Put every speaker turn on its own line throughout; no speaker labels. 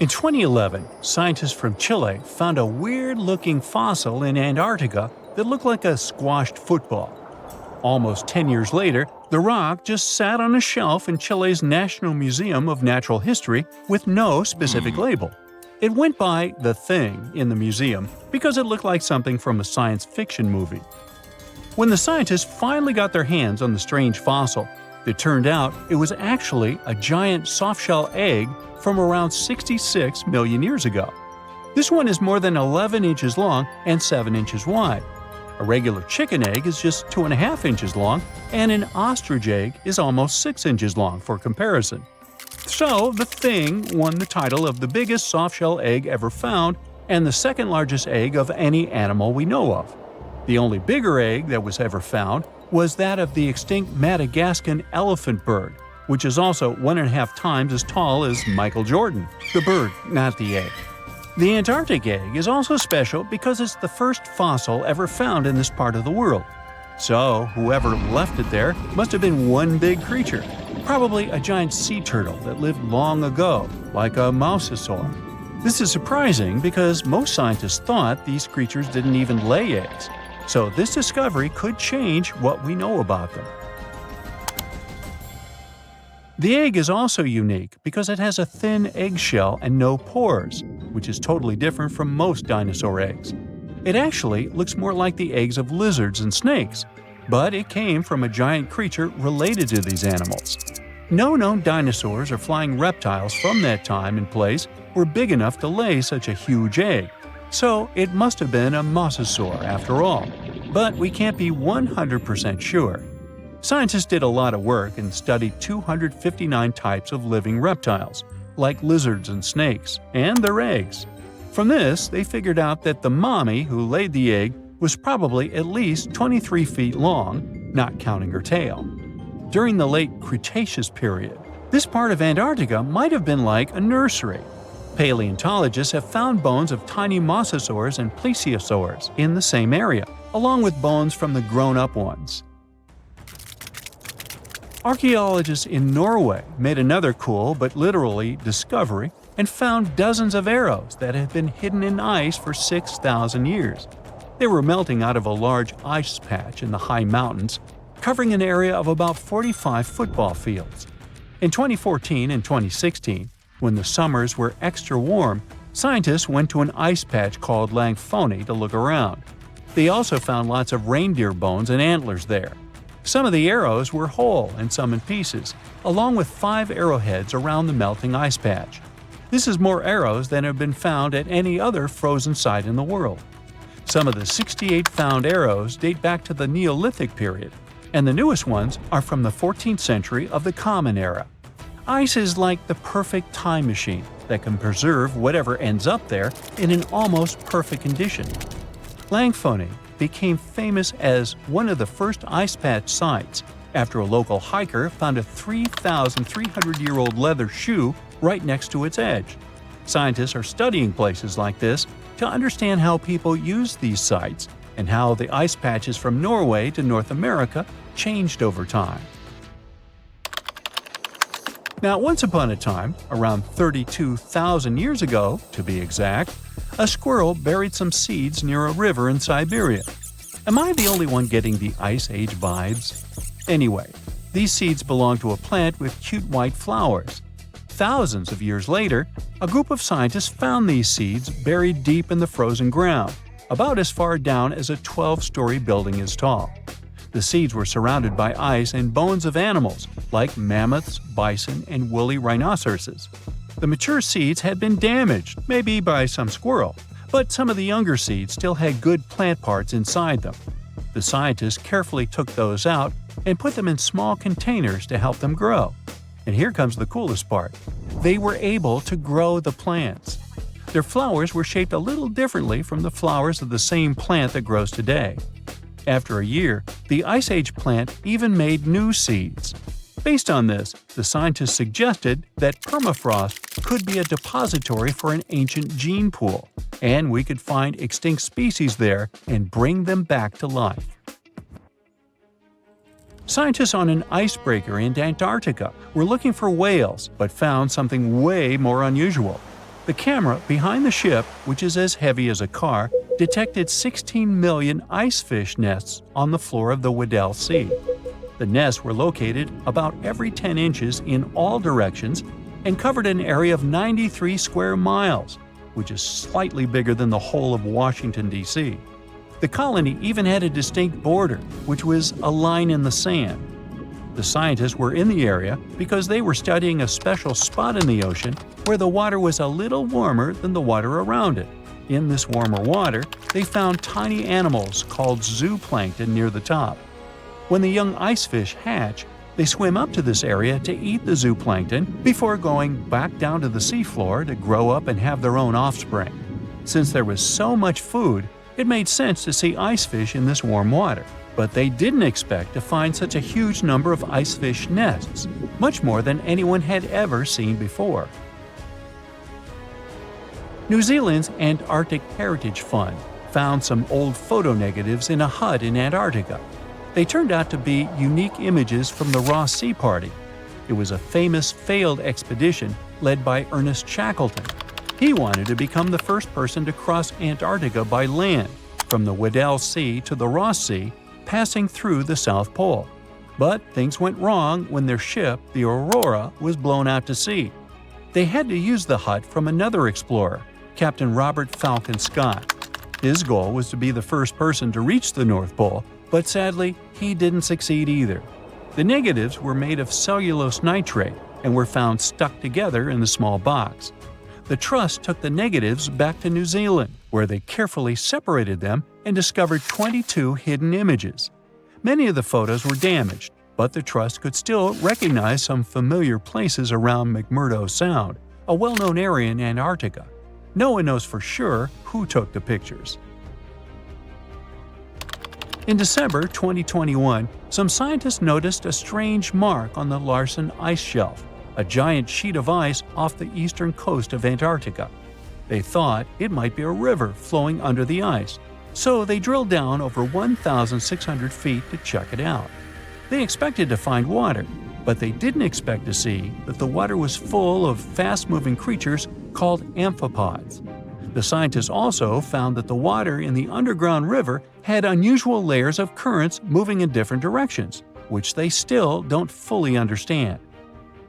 In 2011, scientists from Chile found a weird-looking fossil in Antarctica that looked like a squashed football. Almost 10 years later, the rock just sat on a shelf in Chile's National Museum of Natural History with no specific label. It went by The Thing in the museum because it looked like something from a science fiction movie. When the scientists finally got their hands on the strange fossil, it turned out it was actually a giant soft-shell egg from around 66 million years ago. This one is more than 11 inches long and 7 inches wide. A regular chicken egg is just 2.5 inches long, and an ostrich egg is almost 6 inches long for comparison. So, the Thing won the title of the biggest soft-shell egg ever found and the second largest egg of any animal we know of. The only bigger egg that was ever found was that of the extinct Madagascan elephant bird, which is also 1.5 times as tall as Michael Jordan. The bird, not the egg. The Antarctic egg is also special because it's the first fossil ever found in this part of the world. So, whoever left it there must have been one big creature, probably a giant sea turtle that lived long ago, like a mosasaur. This is surprising because most scientists thought these creatures didn't even lay eggs. So this discovery could change what we know about them. The egg is also unique because it has a thin eggshell and no pores, which is totally different from most dinosaur eggs. It actually looks more like the eggs of lizards and snakes, but it came from a giant creature related to these animals. No known dinosaurs or flying reptiles from that time and place were big enough to lay such a huge egg, so it must have been a mosasaur after all. But we can't be 100% sure. Scientists did a lot of work and studied 259 types of living reptiles, like lizards and snakes, and their eggs. From this, they figured out that the mommy who laid the egg was probably at least 23 feet long, not counting her tail. During the late Cretaceous period, this part of Antarctica might have been like a nursery. Paleontologists have found bones of tiny mosasaurs and plesiosaurs in the same area, along with bones from the grown-up ones. Archaeologists in Norway made another cool but literally discovery and found dozens of arrows that had been hidden in ice for 6,000 years. They were melting out of a large ice patch in the high mountains, covering an area of about 45 football fields. In 2014 and 2016, when the summers were extra warm, scientists went to an ice patch called Langfoni to look around. They also found lots of reindeer bones and antlers there. Some of the arrows were whole and some in pieces, along with 5 arrowheads around the melting ice patch. This is more arrows than have been found at any other frozen site in the world. Some of the 68 found arrows date back to the Neolithic period, and the newest ones are from the 14th century of the Common Era. Ice is like the perfect time machine that can preserve whatever ends up there in an almost perfect condition. Langfoni became famous as one of the first ice patch sites after a local hiker found a 3,300-year-old leather shoe right next to its edge. Scientists are studying places like this to understand how people used these sites and how the ice patches from Norway to North America changed over time. Now, once upon a time, around 32,000 years ago, to be exact, a squirrel buried some seeds near a river in Siberia. Am I the only one getting the Ice Age vibes? Anyway, these seeds belong to a plant with cute white flowers. Thousands of years later, a group of scientists found these seeds buried deep in the frozen ground, about as far down as a 12-story building is tall. The seeds were surrounded by ice and bones of animals, like mammoths, bison, and woolly rhinoceroses. The mature seeds had been damaged, maybe by some squirrel, but some of the younger seeds still had good plant parts inside them. The scientists carefully took those out and put them in small containers to help them grow. And here comes the coolest part. They were able to grow the plants. Their flowers were shaped a little differently from the flowers of the same plant that grows today. After a year, the Ice Age plant even made new seeds. Based on this, the scientists suggested that permafrost could be a depository for an ancient gene pool, and we could find extinct species there and bring them back to life. Scientists on an icebreaker in Antarctica were looking for whales but found something way more unusual. The camera behind the ship, which is as heavy as a car, detected 16 million ice fish nests on the floor of the Weddell Sea. The nests were located about every 10 inches in all directions and covered an area of 93 square miles, which is slightly bigger than the whole of Washington, D.C. The colony even had a distinct border, which was a line in the sand. The scientists were in the area because they were studying a special spot in the ocean where the water was a little warmer than the water around it. In this warmer water, they found tiny animals called zooplankton near the top. When the young ice fish hatch, they swim up to this area to eat the zooplankton before going back down to the seafloor to grow up and have their own offspring. Since there was so much food, it made sense to see ice fish in this warm water. But they didn't expect to find such a huge number of ice fish nests, much more than anyone had ever seen before. New Zealand's Antarctic Heritage Fund found some old photo negatives in a hut in Antarctica. They turned out to be unique images from the Ross Sea Party. It was a famous failed expedition led by Ernest Shackleton. He wanted to become the first person to cross Antarctica by land, from the Weddell Sea to the Ross Sea, passing through the South Pole. But things went wrong when their ship, the Aurora, was blown out to sea. They had to use the hut from another explorer, Captain Robert Falcon Scott. His goal was to be the first person to reach the North Pole, but sadly, he didn't succeed either. The negatives were made of cellulose nitrate and were found stuck together in the small box. The Trust took the negatives back to New Zealand, where they carefully separated them and discovered 22 hidden images. Many of the photos were damaged, but the Trust could still recognize some familiar places around McMurdo Sound, a well-known area in Antarctica. No one knows for sure who took the pictures. In December 2021, some scientists noticed a strange mark on the Larsen Ice Shelf, a giant sheet of ice off the eastern coast of Antarctica. They thought it might be a river flowing under the ice, so they drilled down over 1,600 feet to check it out. They expected to find water, but they didn't expect to see that the water was full of fast-moving creatures called amphipods. The scientists also found that the water in the underground river had unusual layers of currents moving in different directions, which they still don't fully understand.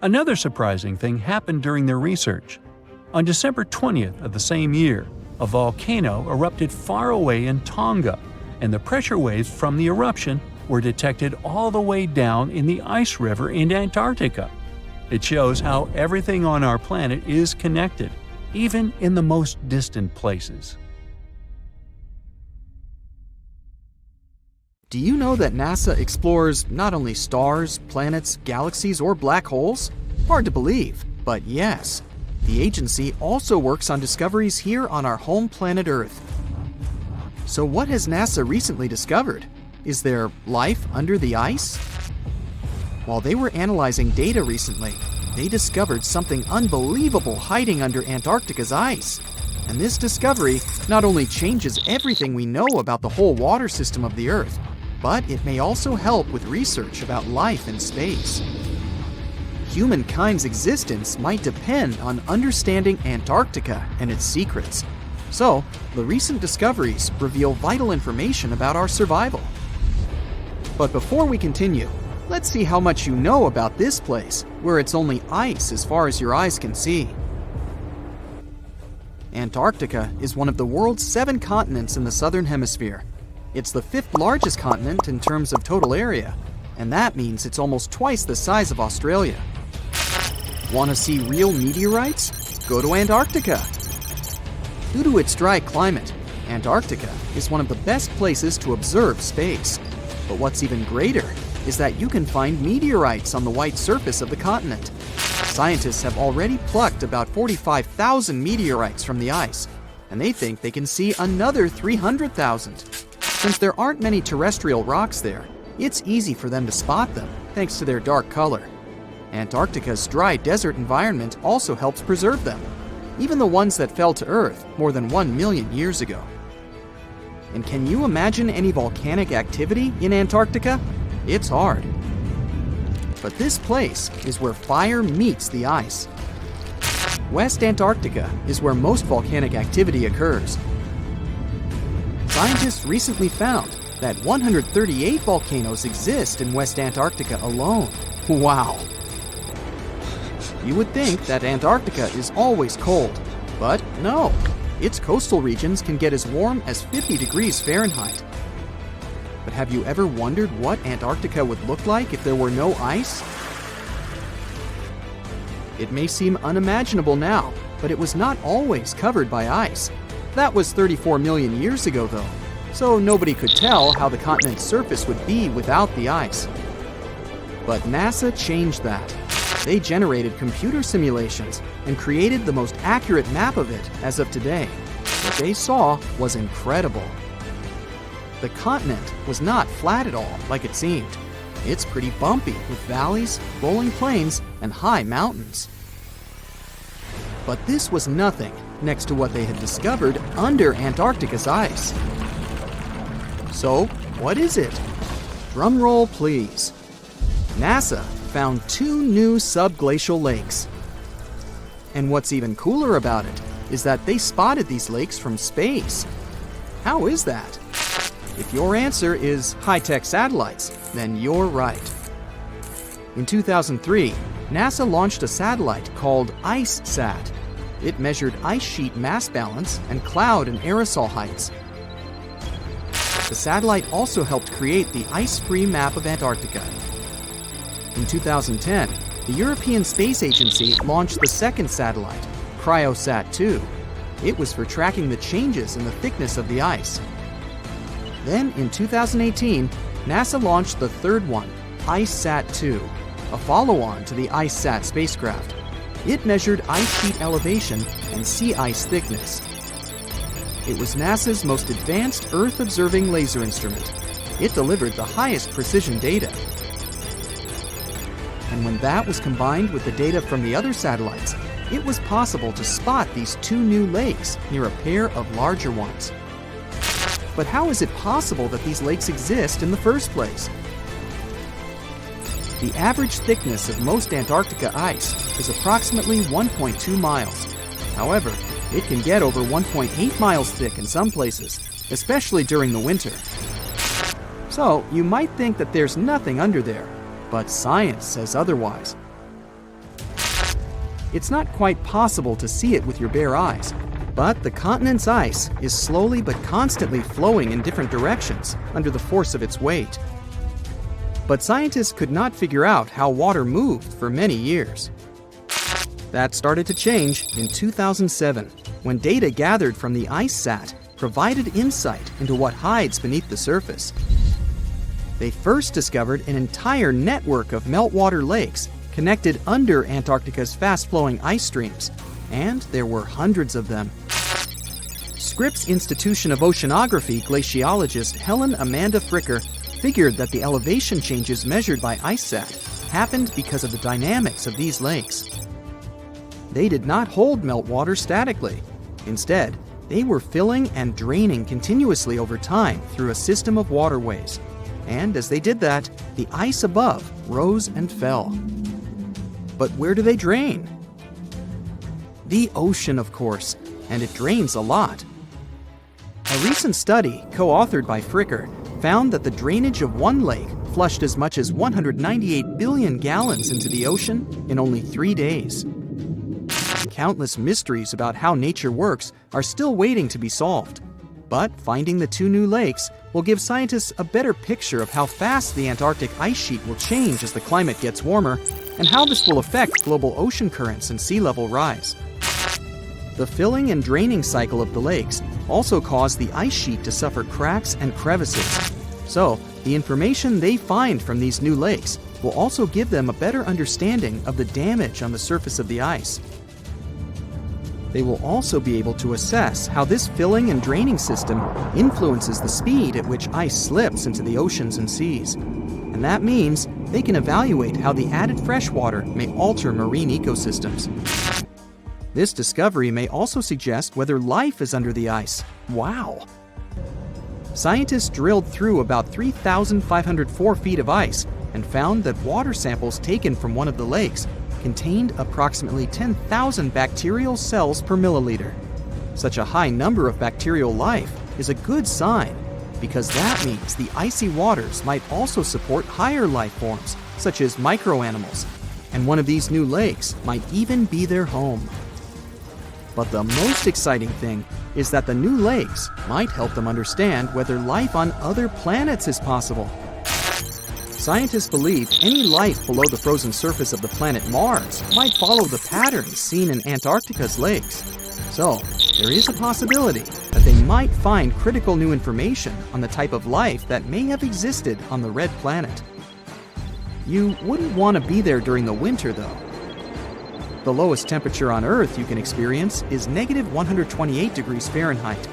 Another surprising thing happened during their research. On December 20th of the same year, a volcano erupted far away in Tonga, and the pressure waves from the eruption were detected all the way down in the ice river in Antarctica. It shows how everything on our planet is connected, even in the most distant places.
Do you know that NASA explores not only stars, planets, galaxies, or black holes? Hard to believe, but yes. The agency also works on discoveries here on our home planet Earth. So what has NASA recently discovered? Is there life under the ice? While they were analyzing data recently, they discovered something unbelievable hiding under Antarctica's ice. And this discovery not only changes everything we know about the whole water system of the Earth, but it may also help with research about life in space. Humankind's existence might depend on understanding Antarctica and its secrets. So, the recent discoveries reveal vital information about our survival. But before we continue, let's see how much you know about this place, where it's only ice as far as your eyes can see. Antarctica is one of the world's 7 continents in the southern hemisphere. It's the 5th largest continent in terms of total area, and that means it's almost twice the size of Australia. Want to see real meteorites? Go to Antarctica. Due to its dry climate, Antarctica is one of the best places to observe space. But what's even greater is that you can find meteorites on the white surface of the continent. Scientists have already plucked about 45,000 meteorites from the ice, and they think they can see another 300,000. Since there aren't many terrestrial rocks there, it's easy for them to spot them, thanks to their dark color. Antarctica's dry desert environment also helps preserve them, even the ones that fell to Earth more than 1 million years ago. And can you imagine any volcanic activity in Antarctica? It's hard. But this place is where fire meets the ice. West Antarctica is where most volcanic activity occurs. Scientists recently found that 138 volcanoes exist in West Antarctica alone. Wow! You would think that Antarctica is always cold, but no. Its coastal regions can get as warm as 50 degrees Fahrenheit. But have you ever wondered what Antarctica would look like if there were no ice? It may seem unimaginable now, but it was not always covered by ice. That was 34 million years ago, though, so nobody could tell how the continent's surface would be without the ice. But NASA changed that. They generated computer simulations and created the most accurate map of it as of today. What they saw was incredible. The continent was not flat at all, like it seemed. It's pretty bumpy, with valleys, rolling plains, and high mountains. But this was nothing next to what they had discovered under Antarctica's ice. So, what is it? Drum roll, please. NASA found 2 new subglacial lakes. And what's even cooler about it is that they spotted these lakes from space. How is that? If your answer is high-tech satellites, then you're right. In 2003, NASA launched a satellite called IceSat. It measured ice sheet mass balance and cloud and aerosol heights. The satellite also helped create the ice-free map of Antarctica. In 2010, the European Space Agency launched the second satellite, Cryosat-2. It was for tracking the changes in the thickness of the ice. Then, in 2018, NASA launched the third one, IceSat-2, a follow-on to the IceSat spacecraft. It measured ice sheet elevation and sea ice thickness. It was NASA's most advanced Earth-observing laser instrument. It delivered the highest precision data. And when that was combined with the data from the other satellites, it was possible to spot these 2 new lakes near a pair of larger ones. But how is it possible that these lakes exist in the first place? The average thickness of most Antarctica ice is approximately 1.2 miles. However, it can get over 1.8 miles thick in some places, especially during the winter. So, you might think that there's nothing under there, but science says otherwise. It's not quite possible to see it with your bare eyes, but the continent's ice is slowly but constantly flowing in different directions under the force of its weight. But scientists could not figure out how water moved for many years. That started to change in 2007, when data gathered from the IceSat provided insight into what hides beneath the surface. They first discovered an entire network of meltwater lakes connected under Antarctica's fast-flowing ice streams, and there were hundreds of them. Scripps Institution of Oceanography glaciologist Helen Amanda Fricker figured that the elevation changes measured by IceSat happened because of the dynamics of these lakes. They did not hold meltwater statically. Instead, they were filling and draining continuously over time through a system of waterways. And as they did that, the ice above rose and fell. But where do they drain? The ocean, of course, and it drains a lot. A recent study, co-authored by Fricker, found that the drainage of one lake flushed as much as 198 billion gallons into the ocean in only 3 days. Countless mysteries about how nature works are still waiting to be solved. But finding the 2 new lakes will give scientists a better picture of how fast the Antarctic ice sheet will change as the climate gets warmer, and how this will affect global ocean currents and sea level rise. The filling and draining cycle of the lakes also cause the ice sheet to suffer cracks and crevices. So, the information they find from these new lakes will also give them a better understanding of the damage on the surface of the ice. They will also be able to assess how this filling and draining system influences the speed at which ice slips into the oceans and seas. And that means they can evaluate how the added fresh water may alter marine ecosystems. This discovery may also suggest whether life is under the ice. Wow! Scientists drilled through about 3,504 feet of ice and found that water samples taken from one of the lakes contained approximately 10,000 bacterial cells per milliliter. Such a high number of bacterial life is a good sign, because that means the icy waters might also support higher life forms, such as microanimals, and one of these new lakes might even be their home. But the most exciting thing is that the new lakes might help them understand whether life on other planets is possible. Scientists believe any life below the frozen surface of the planet Mars might follow the patterns seen in Antarctica's lakes. So, there is a possibility that they might find critical new information on the type of life that may have existed on the red planet. You wouldn't want to be there during the winter, though. The lowest temperature on Earth you can experience is negative 128 degrees Fahrenheit.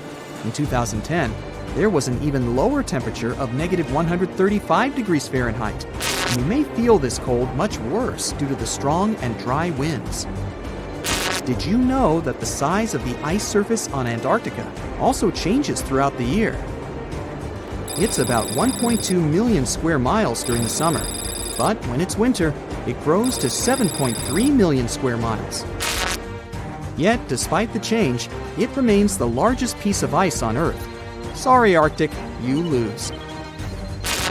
In 2010, there was an even lower temperature of negative 135 degrees Fahrenheit. And you may feel this cold much worse due to the strong and dry winds. Did you know that the size of the ice surface on Antarctica also changes throughout the year? It's about 1.2 million square miles during the summer, but when it's winter, it grows to 7.3 million square miles. Yet, despite the change, it remains the largest piece of ice on Earth. Sorry, Arctic, you lose.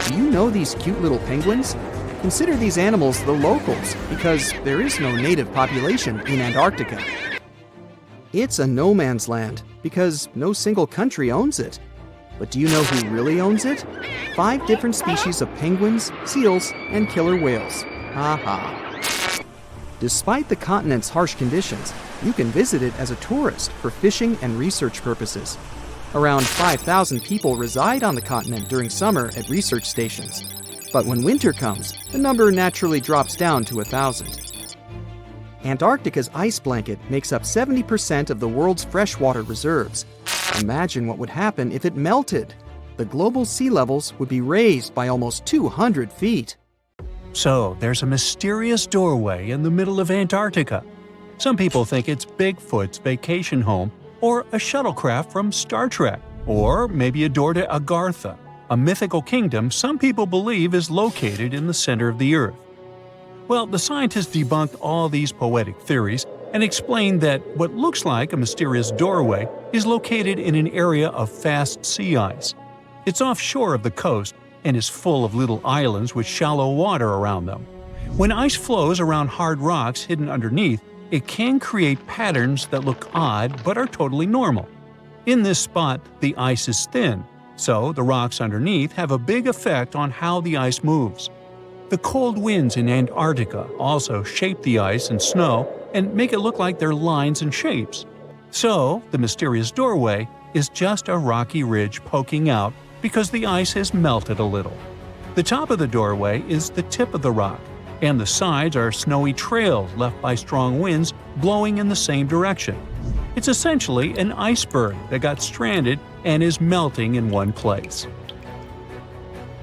Do you know these cute little penguins? Consider these animals the locals because there is no native population in Antarctica. It's a no man's land because no single country owns it. But do you know who really owns it? 5 different species of penguins, seals, and killer whales. Ha ha. Despite the continent's harsh conditions, you can visit it as a tourist for fishing and research purposes. Around 5,000 people reside on the continent during summer at research stations. But when winter comes, the number naturally drops down to 1,000. Antarctica's ice blanket makes up 70% of the world's freshwater reserves. Imagine what would happen if it melted. The global sea levels would be raised by almost 200 feet.
So, there's a mysterious doorway in the middle of Antarctica. Some people think it's Bigfoot's vacation home, or a shuttlecraft from Star Trek, or maybe a door to Agartha, a mythical kingdom some people believe is located in the center of the Earth. Well, the scientists debunked all these poetic theories and explained that what looks like a mysterious doorway is located in an area of fast sea ice. It's offshore of the coast and is full of little islands with shallow water around them. When ice flows around hard rocks hidden underneath, it can create patterns that look odd but are totally normal. In this spot, the ice is thin, so the rocks underneath have a big effect on how the ice moves. The cold winds in Antarctica also shape the ice and snow and make it look like they're lines and shapes. So, the mysterious doorway is just a rocky ridge poking out because the ice has melted a little. The top of the doorway is the tip of the rock, and the sides are snowy trails left by strong winds blowing in the same direction. It's essentially an iceberg that got stranded and is melting in one place.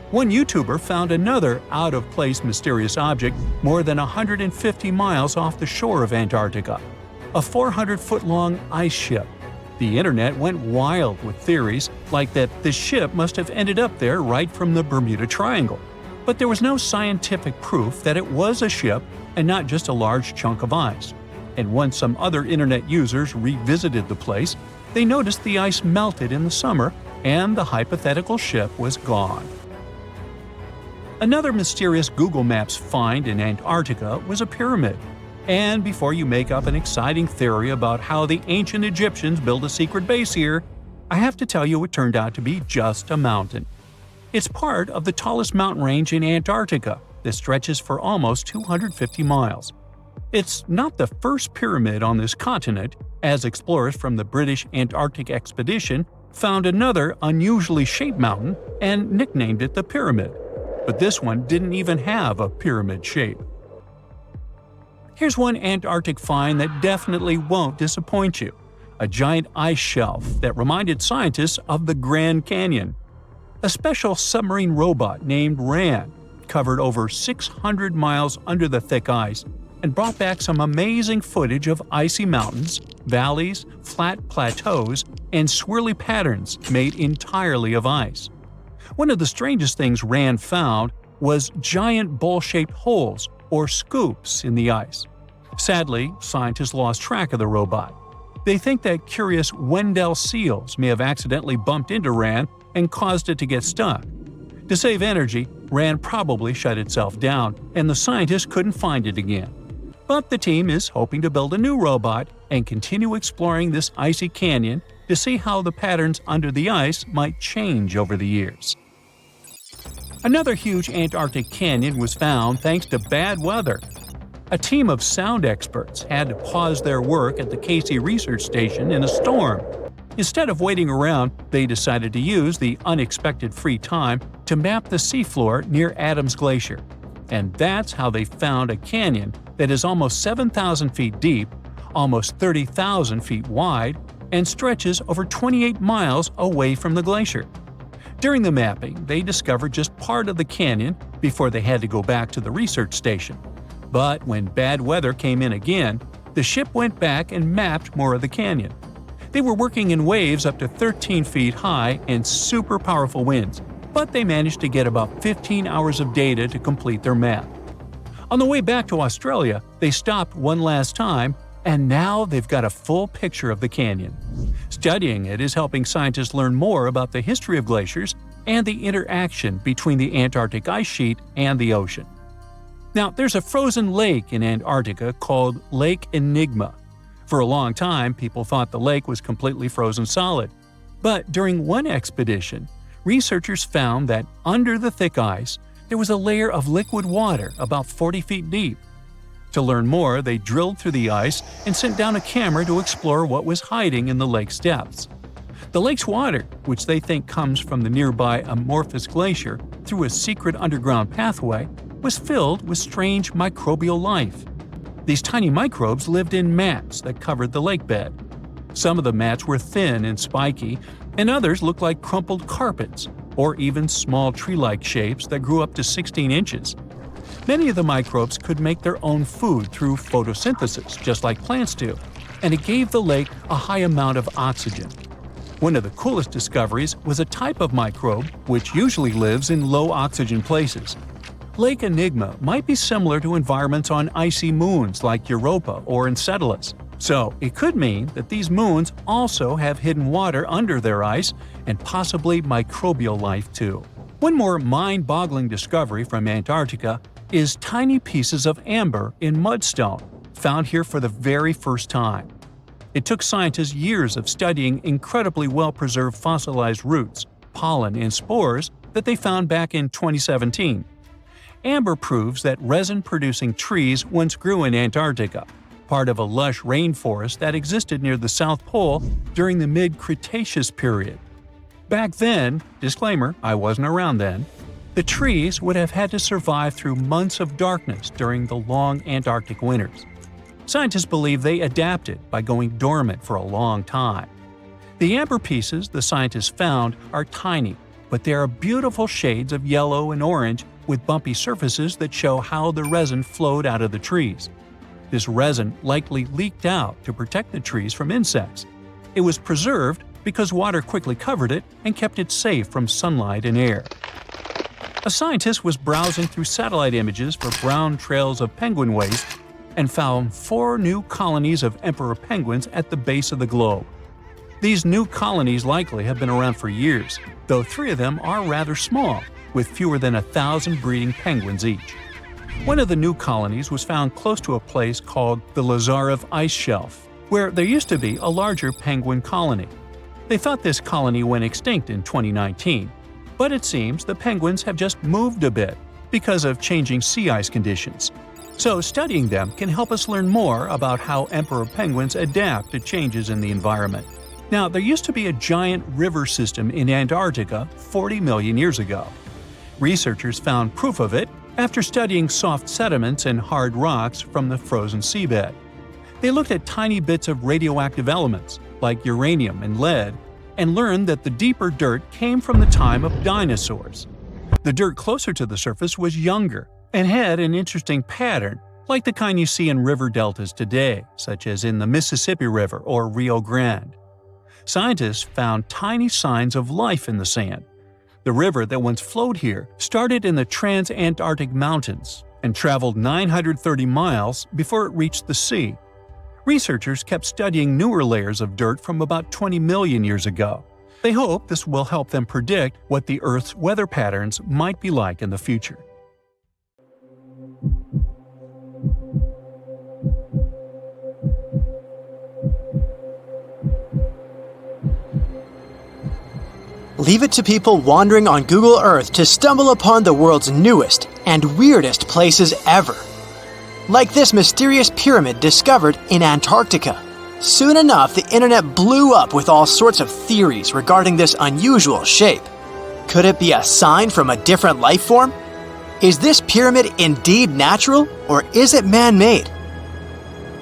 One YouTuber found another out-of-place mysterious object more than 150 miles off the shore of Antarctica, a 400-foot-long ice ship. The internet went wild with theories like that the ship must have ended up there right from the Bermuda Triangle. But there was no scientific proof that it was a ship and not just a large chunk of ice. And once some other internet users revisited the place, they noticed the ice melted in the summer and the hypothetical ship was gone. Another mysterious Google Maps find in Antarctica was a pyramid. And before you make up an exciting theory about how the ancient Egyptians built a secret base here, I have to tell you it turned out to be just a mountain. It's part of the tallest mountain range in Antarctica that stretches for almost 250 miles. It's not the first pyramid on this continent, as explorers from the British Antarctic Expedition found another unusually shaped mountain and nicknamed it the Pyramid. But this one didn't even have a pyramid shape. Here's one Antarctic find that definitely won't disappoint you: a giant ice shelf that reminded scientists of the Grand Canyon. A special submarine robot named RAN covered over 600 miles under the thick ice and brought back some amazing footage of icy mountains, valleys, flat plateaus, and swirly patterns made entirely of ice. One of the strangest things RAN found was giant bowl-shaped holes or scoops in the ice. Sadly, scientists lost track of the robot. They think that curious Wendell seals may have accidentally bumped into RAN and caused it to get stuck. To save energy, RAN probably shut itself down, and the scientists couldn't find it again. But the team is hoping to build a new robot and continue exploring this icy canyon to see how the patterns under the ice might change over the years. Another huge Antarctic canyon was found thanks to bad weather. A team of sound experts had to pause their work at the Casey Research Station in a storm. Instead of waiting around, they decided to use the unexpected free time to map the seafloor near Adams Glacier. And that's how they found a canyon that is almost 7,000 feet deep, almost 30,000 feet wide, and stretches over 28 miles away from the glacier. During the mapping, they discovered just part of the canyon before they had to go back to the research station. But when bad weather came in again, the ship went back and mapped more of the canyon. They were working in waves up to 13 feet high and super powerful winds, but they managed to get about 15 hours of data to complete their map. On the way back to Australia, they stopped one last time, and now they've got a full picture of the canyon. Studying it is helping scientists learn more about the history of glaciers and the interaction between the Antarctic ice sheet and the ocean. Now, there's a frozen lake in Antarctica called Lake Enigma. For a long time, people thought the lake was completely frozen solid. But during one expedition, researchers found that under the thick ice, there was a layer of liquid water about 40 feet deep. To learn more, they drilled through the ice and sent down a camera to explore what was hiding in the lake's depths. The lake's water, which they think comes from the nearby Amorphous Glacier through a secret underground pathway, was filled with strange microbial life. These tiny microbes lived in mats that covered the lake bed. Some of the mats were thin and spiky, and others looked like crumpled carpets, or even small tree-like shapes that grew up to 16 inches. Many of the microbes could make their own food through photosynthesis, just like plants do, and it gave the lake a high amount of oxygen. One of the coolest discoveries was a type of microbe which usually lives in low-oxygen places. Lake Enigma might be similar to environments on icy moons like Europa or Enceladus, so it could mean that these moons also have hidden water under their ice and possibly microbial life too. One more mind-boggling discovery from Antarctica is tiny pieces of amber in mudstone, found here for the very first time. It took scientists years of studying incredibly well-preserved fossilized roots, pollen, and spores that they found back in 2017. Amber proves that resin-producing trees once grew in Antarctica, part of a lush rainforest that existed near the South Pole during the mid-Cretaceous period. Back then, disclaimer, I wasn't around then, the trees would have had to survive through months of darkness during the long Antarctic winters. Scientists believe they adapted by going dormant for a long time. The amber pieces the scientists found are tiny, but they are beautiful shades of yellow and orange with bumpy surfaces that show how the resin flowed out of the trees. This resin likely leaked out to protect the trees from insects. It was preserved because water quickly covered it and kept it safe from sunlight and air. A scientist was browsing through satellite images for brown trails of penguin waste and found 4 new colonies of emperor penguins at the base of the globe. These new colonies likely have been around for years, though 3 of them are rather small, with fewer than 1,000 breeding penguins each. One of the new colonies was found close to a place called the Lazarev Ice Shelf, where there used to be a larger penguin colony. They thought this colony went extinct in 2019, but it seems the penguins have just moved a bit because of changing sea ice conditions. So studying them can help us learn more about how emperor penguins adapt to changes in the environment. Now, there used to be a giant river system in Antarctica 40 million years ago. Researchers found proof of it after studying soft sediments and hard rocks from the frozen seabed. They looked at tiny bits of radioactive elements, like uranium and lead, and learned that the deeper dirt came from the time of dinosaurs. The dirt closer to the surface was younger and had an interesting pattern, like the kind you see in river deltas today, such as in the Mississippi River or Rio Grande. Scientists found tiny signs of life in the sand. The river that once flowed here started in the Trans-Antarctic Mountains, and traveled 930 miles before it reached the sea. Researchers kept studying newer layers of dirt from about 20 million years ago. They hope this will help them predict what the Earth's weather patterns might be like in the future.
Leave it to people wandering on Google Earth to stumble upon the world's newest and weirdest places ever. Like this mysterious pyramid discovered in Antarctica. Soon enough, the internet blew up with all sorts of theories regarding this unusual shape. Could it be a sign from a different life form? Is this pyramid indeed natural, or is it man-made?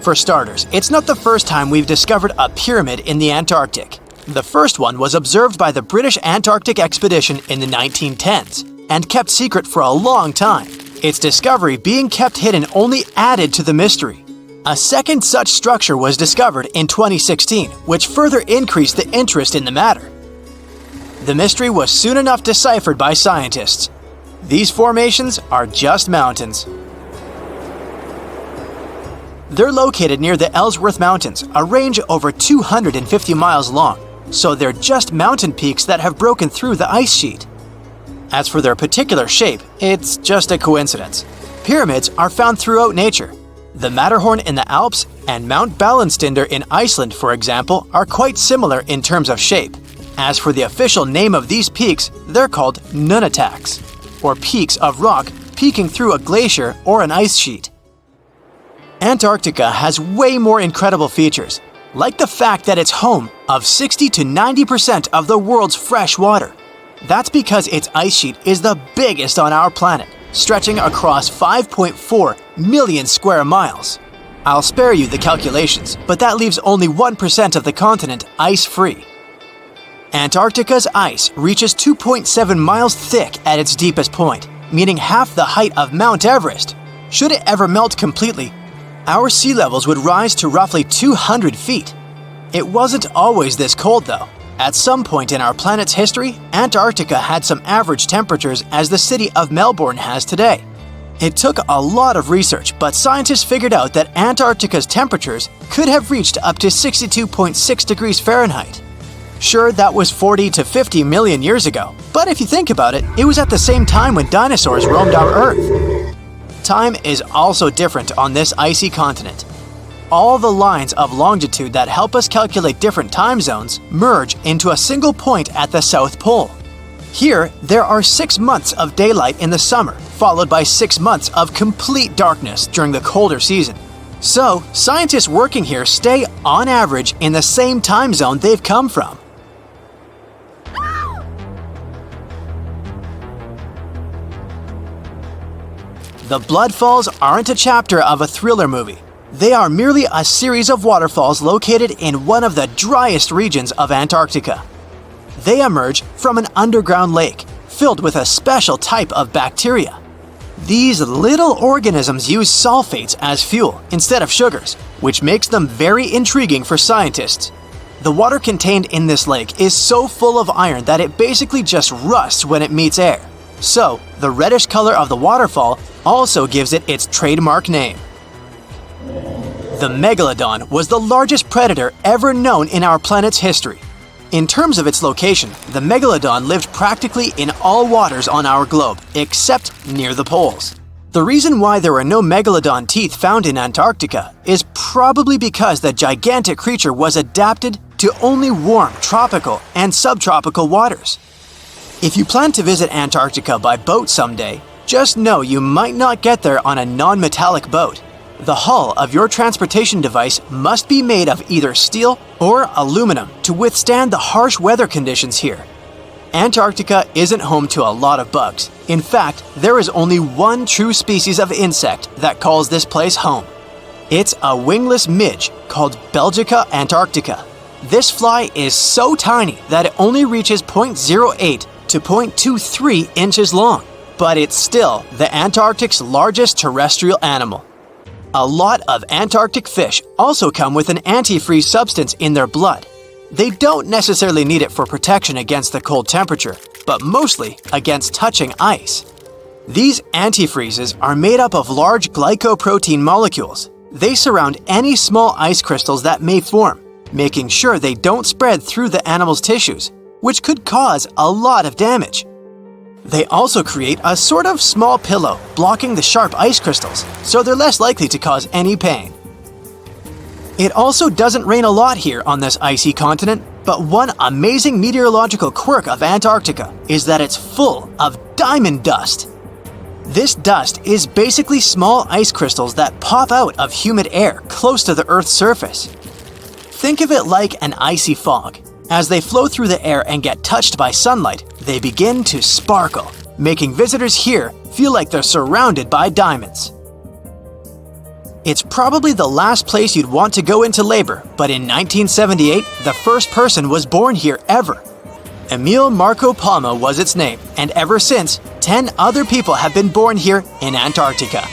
For starters, it's not the first time we've discovered a pyramid in the Antarctic. The first one was observed by the British Antarctic expedition in the 1910s and kept secret for a long time. Its discovery being kept hidden only added to the mystery. A second such structure was discovered in 2016, which further increased the interest in the matter. The mystery was soon enough deciphered by scientists. These formations are just mountains. They're located near the Ellsworth Mountains, a range over 250 miles long, so they're just mountain peaks that have broken through the ice sheet. As for their particular shape, it's just a coincidence. Pyramids are found throughout nature. The Matterhorn in the Alps and Mount Ballenstinder in Iceland, for example, are quite similar in terms of shape. As for the official name of these peaks, they're called nunataks, or peaks of rock peeking through a glacier or an ice sheet. Antarctica has way more incredible features, like the fact that it's home of 60 to 90% of the world's fresh water. That's because its ice sheet is the biggest on our planet, stretching across 5.4 million square miles. I'll spare you the calculations, but that leaves only 1% of the continent ice-free. Antarctica's ice reaches 2.7 miles thick at its deepest point, meaning half the height of Mount Everest. Should it ever melt completely, our sea levels would rise to roughly 200 feet. It wasn't always this cold, though. At some point in our planet's history, Antarctica had some average temperatures as the city of Melbourne has today. It took a lot of research, but scientists figured out that Antarctica's temperatures could have reached up to 62.6 degrees Fahrenheit. Sure, that was 40 to 50 million years ago, but if you think about it, it was at the same time when dinosaurs roamed our Earth. Time is also different on this icy continent. All the lines of longitude that help us calculate different time zones merge into a single point at the South Pole. Here, there are 6 months of daylight in the summer, followed by 6 months of complete darkness during the colder season. So, scientists working here stay, on average, in the same time zone they've come from. The Blood Falls aren't a chapter of a thriller movie. They are merely a series of waterfalls located in one of the driest regions of Antarctica. They emerge from an underground lake filled with a special type of bacteria. These little organisms use sulfates as fuel instead of sugars, which makes them very intriguing for scientists. The water contained in this lake is so full of iron that it basically just rusts when it meets air. So, the reddish color of the waterfall also gives it its trademark name. The megalodon was the largest predator ever known in our planet's history. In terms of its location, the megalodon lived practically in all waters on our globe, except near the poles. The reason why there are no megalodon teeth found in Antarctica is probably because the gigantic creature was adapted to only warm tropical and subtropical waters. If you plan to visit Antarctica by boat someday, just know you might not get there on a non-metallic boat. The hull of your transportation device must be made of either steel or aluminum to withstand the harsh weather conditions here. Antarctica isn't home to a lot of bugs. In fact, there is only one true species of insect that calls this place home. It's a wingless midge called Belgica antarctica. This fly is so tiny that it only reaches 0.08 to 0.23 inches long, but it's still the Antarctic's largest terrestrial animal. A lot of Antarctic fish also come with an antifreeze substance in their blood. They don't necessarily need it for protection against the cold temperature, but mostly against touching ice. These antifreezes are made up of large glycoprotein molecules. They surround any small ice crystals that may form, making sure they don't spread through the animal's tissues, which could cause a lot of damage. They also create a sort of small pillow blocking the sharp ice crystals, so they're less likely to cause any pain. It also doesn't rain a lot here on this icy continent, but one amazing meteorological quirk of Antarctica is that it's full of diamond dust. This dust is basically small ice crystals that pop out of humid air close to the Earth's surface. Think of it like an icy fog. As they flow through the air and get touched by sunlight, they begin to sparkle, making visitors here feel like they're surrounded by diamonds. It's probably the last place you'd want to go into labor, but in 1978, the first person was born here ever. Emil Marco Palma was its name, and ever since, 10 other people have been born here in Antarctica.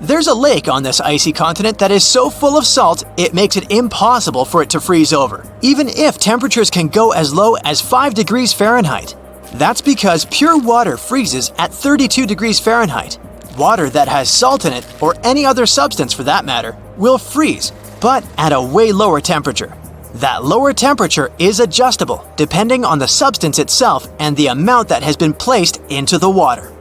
There's a lake on this icy continent that is so full of salt, it makes it impossible for it to freeze over, even if temperatures can go as low as 5 degrees Fahrenheit. That's because pure water freezes at 32 degrees Fahrenheit. Water that has salt in it, or any other substance for that matter, will freeze, but at a way lower temperature. That lower temperature is adjustable depending on the substance itself and the amount that has been placed into the water.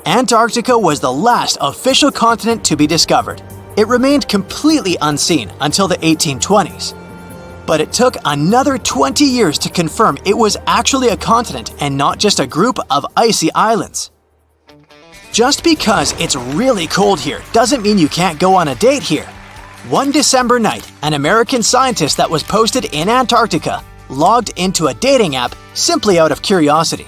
Antarctica was the last official continent to be discovered. It remained completely unseen until the 1820s. But it took another 20 years to confirm it was actually a continent and not just a group of icy islands. Just because it's really cold here doesn't mean you can't go on a date here. One December night, an American scientist that was posted in Antarctica logged into a dating app simply out of curiosity.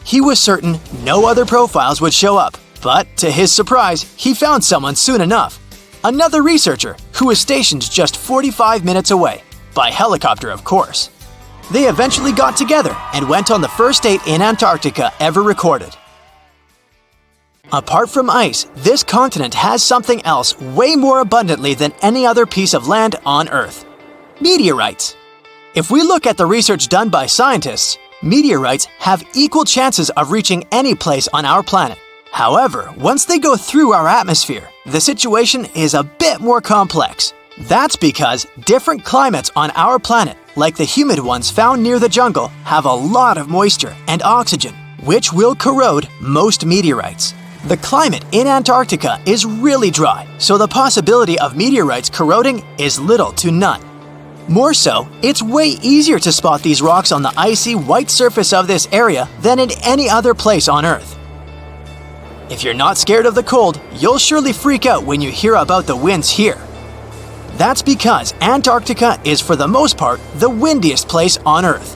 He was certain no other profiles would show up, but to his surprise, he found someone soon enough. Another researcher who was stationed just 45 minutes away, by helicopter of course. They eventually got together and went on the first date in Antarctica ever recorded. Apart from ice, this continent has something else way more abundantly than any other piece of land on Earth: meteorites. If we look at the research done by scientists, meteorites have equal chances of reaching any place on our planet. However, once they go through our atmosphere, the situation is a bit more complex. That's because different climates on our planet, like the humid ones found near the jungle, have a lot of moisture and oxygen, which will corrode most meteorites. The climate in Antarctica is really dry, so the possibility of meteorites corroding is little to none. More so, it's way easier to spot these rocks on the icy white surface of this area than in any other place on Earth. If you're not scared of the cold, you'll surely freak out when you hear about the winds here. That's because Antarctica is for the most part the windiest place on Earth.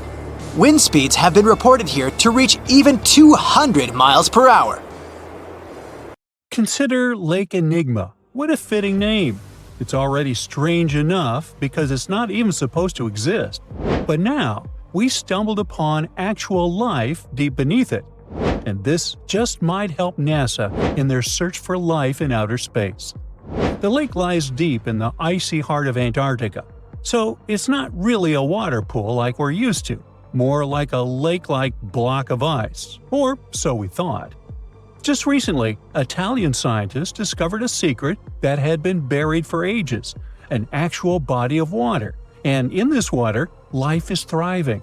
Wind speeds have been reported here to reach even 200 miles per hour.
Consider Lake Enigma. What a fitting name. It's already strange enough because it's not even supposed to exist. But now, we stumbled upon actual life deep beneath it. And this just might help NASA in their search for life in outer space. The lake lies deep in the icy heart of Antarctica, so it's not really a water pool like we're used to, more like a lake-like block of ice, or so we thought. Just recently, Italian scientists discovered a secret that had been buried for ages, an actual body of water. And in this water, life is thriving.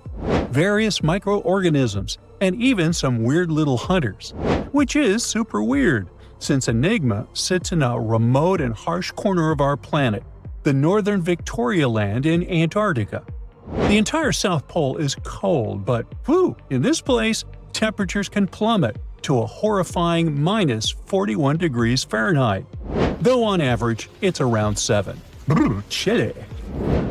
Various microorganisms, and even some weird little hunters. Which is super weird, since Enigma sits in a remote and harsh corner of our planet, the northern Victoria Land in Antarctica. The entire South Pole is cold, but in this place, temperatures can plummet to a horrifying minus 41 degrees Fahrenheit, though on average it's around 7. Chilly.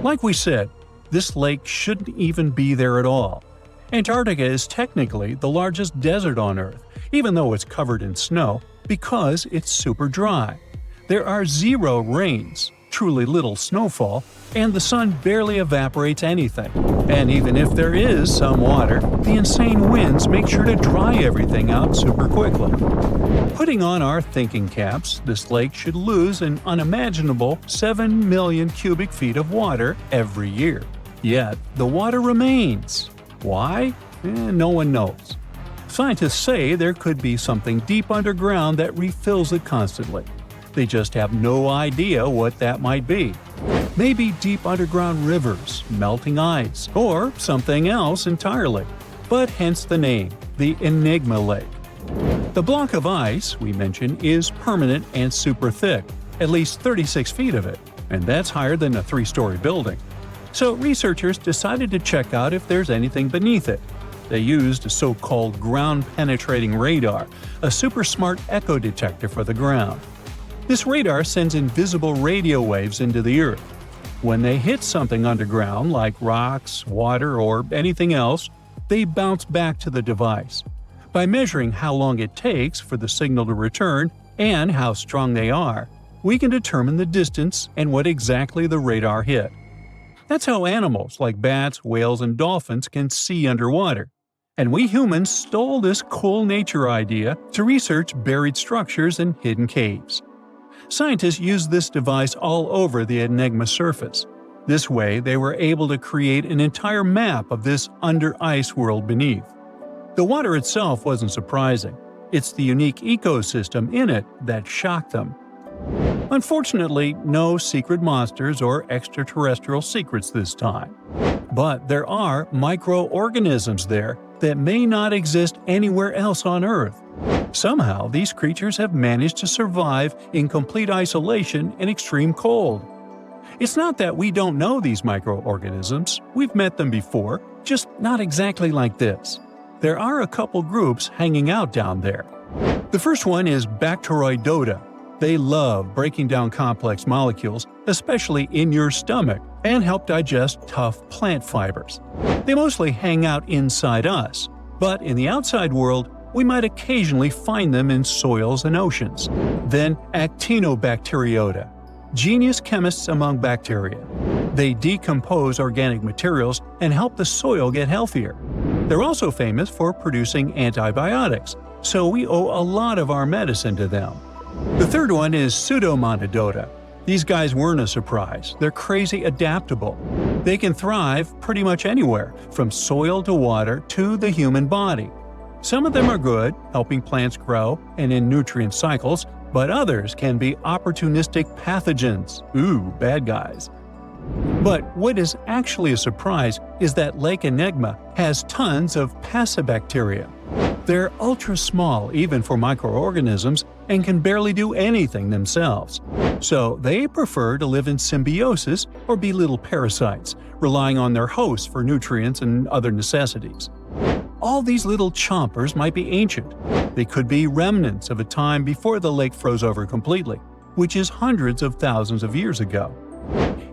Like we said, this lake shouldn't even be there at all. Antarctica is technically the largest desert on Earth, even though it's covered in snow, because it's super dry. There are zero rains, truly little snowfall, and the sun barely evaporates anything. And even if there is some water, the insane winds make sure to dry everything out super quickly. Putting on our thinking caps, this lake should lose an unimaginable 7 million cubic feet of water every year. Yet, the water remains. Why? No one knows. Scientists say there could be something deep underground that refills it constantly. They just have no idea what that might be. Maybe deep underground rivers, melting ice, or something else entirely. But hence the name, the Enigma Lake. The block of ice we mentioned is permanent and super thick, at least 36 feet of it, and that's higher than a 3-story building. So researchers decided to check out if there's anything beneath it. They used a so-called ground-penetrating radar, a super smart echo detector for the ground. This radar sends invisible radio waves into the Earth. When they hit something underground, like rocks, water, or anything else, they bounce back to the device. By measuring how long it takes for the signal to return and how strong they are, we can determine the distance and what exactly the radar hit. That's how animals like bats, whales, and dolphins can see underwater. And we humans stole this cool nature idea to research buried structures and hidden caves. Scientists used this device all over the Enigma surface. This way, they were able to create an entire map of this under-ice world beneath. The water itself wasn't surprising. It's the unique ecosystem in it that shocked them. Unfortunately, no secret monsters or extraterrestrial secrets this time. But there are microorganisms there that may not exist anywhere else on Earth. Somehow, these creatures have managed to survive in complete isolation and extreme cold. It's not that we don't know these microorganisms, we've met them before, just not exactly like this. There are a couple groups hanging out down there. The first one is Bacteroidota. They love breaking down complex molecules, especially in your stomach, and help digest tough plant fibers. They mostly hang out inside us, but in the outside world, we might occasionally find them in soils and oceans. Then Actinobacteriota, genius chemists among bacteria. They decompose organic materials and help the soil get healthier. They're also famous for producing antibiotics, so we owe a lot of our medicine to them. The third one is Pseudomonadota. These guys weren't a surprise. They're crazy adaptable. They can thrive pretty much anywhere, from soil to water to the human body. Some of them are good, helping plants grow and in nutrient cycles, but others can be opportunistic pathogens. Ooh, bad guys. But what is actually a surprise is that Lake Enigma has tons of passibacteria. They're ultra small even for microorganisms and can barely do anything themselves. So they prefer to live in symbiosis or be little parasites, relying on their hosts for nutrients and other necessities. All these little chompers might be ancient. They could be remnants of a time before the lake froze over completely, which is hundreds of thousands of years ago.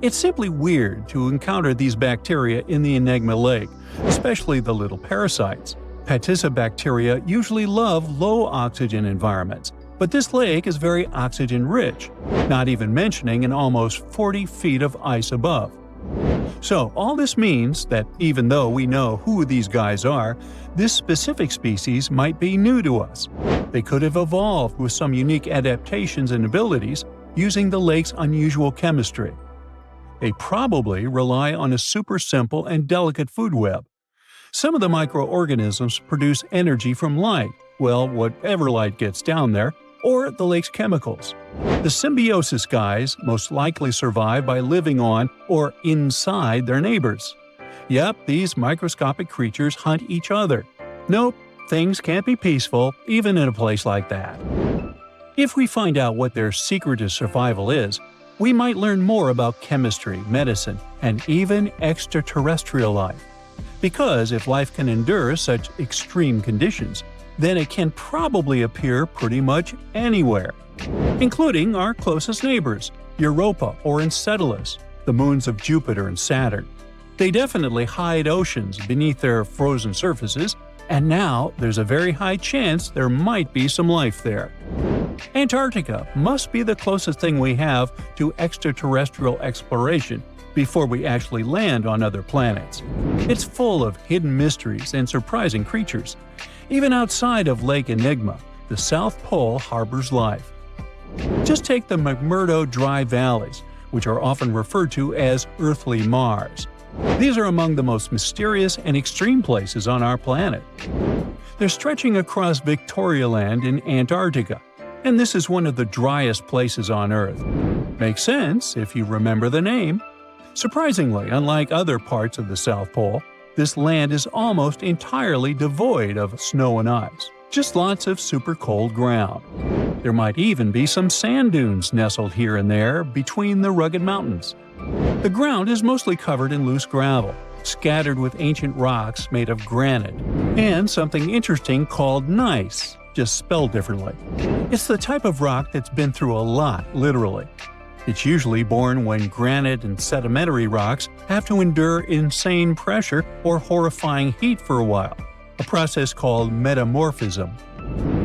It's simply weird to encounter these bacteria in the Enigma Lake, especially the little parasites. Passibacteria usually love low-oxygen environments, but this lake is very oxygen-rich, not even mentioning an almost 40 feet of ice above. So all this means that even though we know who these guys are, this specific species might be new to us. They could have evolved with some unique adaptations and abilities using the lake's unusual chemistry. They probably rely on a super simple and delicate food web. Some of the microorganisms produce energy from light, well, whatever light gets down there, or the lake's chemicals. The symbiosis guys most likely survive by living on or inside their neighbors. Yep, these microscopic creatures hunt each other. Nope, things can't be peaceful even in a place like that. If we find out what their secret to survival is, we might learn more about chemistry, medicine, and even extraterrestrial life. Because if life can endure such extreme conditions, then it can probably appear pretty much anywhere, including our closest neighbors, Europa or Enceladus, the moons of Jupiter and Saturn. They definitely hide oceans beneath their frozen surfaces, and now there's a very high chance there might be some life there. Antarctica must be the closest thing we have to extraterrestrial exploration before we actually land on other planets. It's full of hidden mysteries and surprising creatures. Even outside of Lake Enigma, the South Pole harbors life. Just take the McMurdo Dry Valleys, which are often referred to as Earthly Mars. These are among the most mysterious and extreme places on our planet. They're stretching across Victoria Land in Antarctica, and this is one of the driest places on Earth. Makes sense if you remember the name. Surprisingly, unlike other parts of the South Pole, this land is almost entirely devoid of snow and ice, just lots of super cold ground. There might even be some sand dunes nestled here and there between the rugged mountains. The ground is mostly covered in loose gravel, scattered with ancient rocks made of granite, and something interesting called gneiss, just spelled differently. It's the type of rock that's been through a lot, literally. It's usually born when granite and sedimentary rocks have to endure insane pressure or horrifying heat for a while, a process called metamorphism.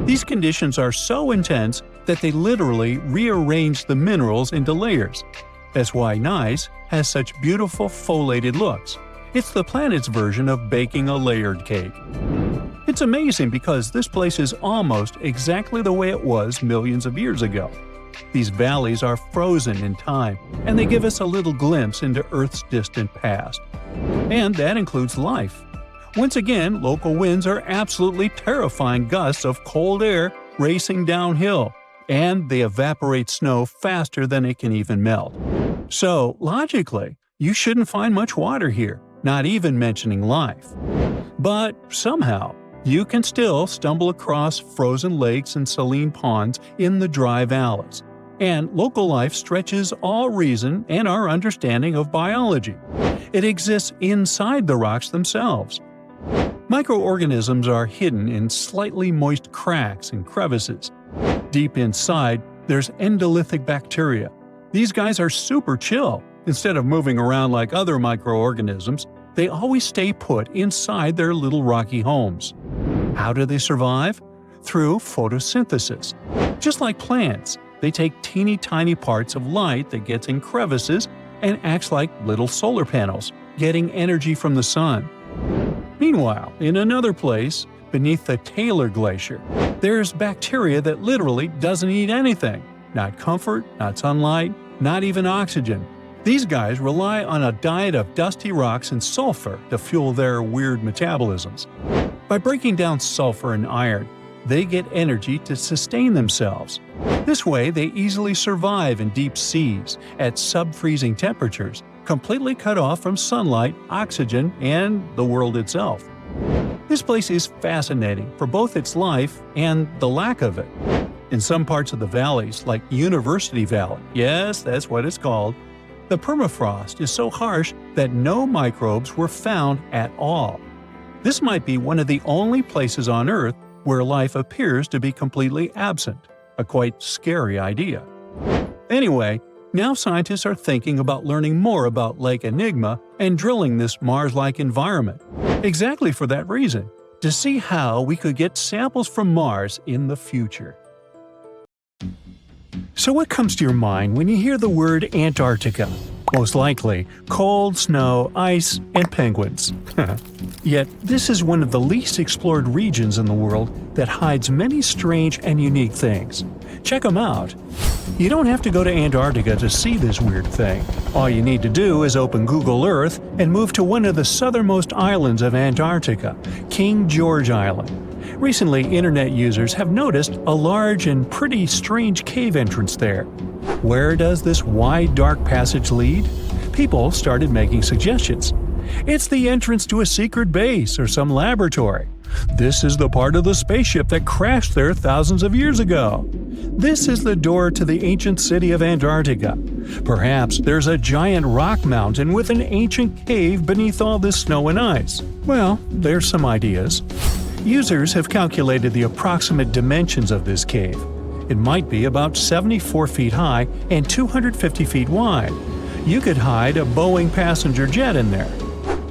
These conditions are so intense that they literally rearrange the minerals into layers. That's why gneiss has such beautiful foliated looks. It's the planet's version of baking a layered cake. It's amazing because this place is almost exactly the way it was millions of years ago. These valleys are frozen in time, and they give us a little glimpse into Earth's distant past. And that includes life. Once again, local winds are absolutely terrifying gusts of cold air racing downhill, and they evaporate snow faster than it can even melt. So, logically, you shouldn't find much water here, not even mentioning life. But somehow, you can still stumble across frozen lakes and saline ponds in the dry valleys. And local life stretches all reason and our understanding of biology. It exists inside the rocks themselves. Microorganisms are hidden in slightly moist cracks and crevices. Deep inside, there's endolithic bacteria. These guys are super chill. Instead of moving around like other microorganisms, they always stay put inside their little rocky homes. How do they survive? Through photosynthesis. Just like plants, they take teeny tiny parts of light that gets in crevices and acts like little solar panels, getting energy from the sun. Meanwhile, in another place, beneath the Taylor Glacier, there's bacteria that literally doesn't eat anything. Not comfort, not sunlight, not even oxygen. These guys rely on a diet of dusty rocks and sulfur to fuel their weird metabolisms. By breaking down sulfur and iron, they get energy to sustain themselves. This way, they easily survive in deep seas at sub-freezing temperatures, completely cut off from sunlight, oxygen, and the world itself. This place is fascinating for both its life and the lack of it. In some parts of the valleys, like University Valley, yes, that's what it's called, the permafrost is so harsh that no microbes were found at all. This might be one of the only places on Earth where life appears to be completely absent, a quite scary idea. Anyway, now scientists are thinking about learning more about Lake Enigma and drilling this Mars-like environment, exactly for that reason, to see how we could get samples from Mars in the future. So what comes to your mind when you hear the word Antarctica? Most likely, cold, snow, ice, and penguins. Yet, this is one of the least explored regions in the world that hides many strange and unique things. Check them out. You don't have to go to Antarctica to see this weird thing. All you need to do is open Google Earth and move to one of the southernmost islands of Antarctica, King George Island. Recently, internet users have noticed a large and pretty strange cave entrance there. Where does this wide, dark passage lead? People started making suggestions. It's the entrance to a secret base or some laboratory. This is the part of the spaceship that crashed there thousands of years ago. This is the door to the ancient city of Antarctica. Perhaps there's a giant rock mountain with an ancient cave beneath all this snow and ice. Well, there's some ideas. Users have calculated the approximate dimensions of this cave. It might be about 74 feet high and 250 feet wide. You could hide a Boeing passenger jet in there.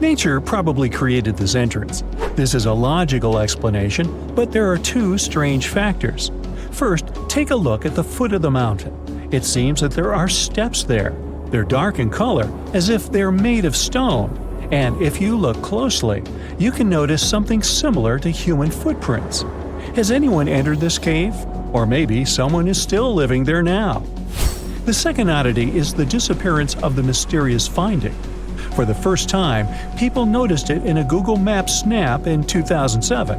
Nature probably created this entrance. This is a logical explanation, but there are two strange factors. First, take a look at the foot of the mountain. It seems that there are steps there. They're dark in color, as if they're made of stone. And if you look closely, you can notice something similar to human footprints. Has anyone entered this cave? Or maybe someone is still living there now. The second oddity is the disappearance of the mysterious finding. For the first time, people noticed it in a Google Maps snap in 2007.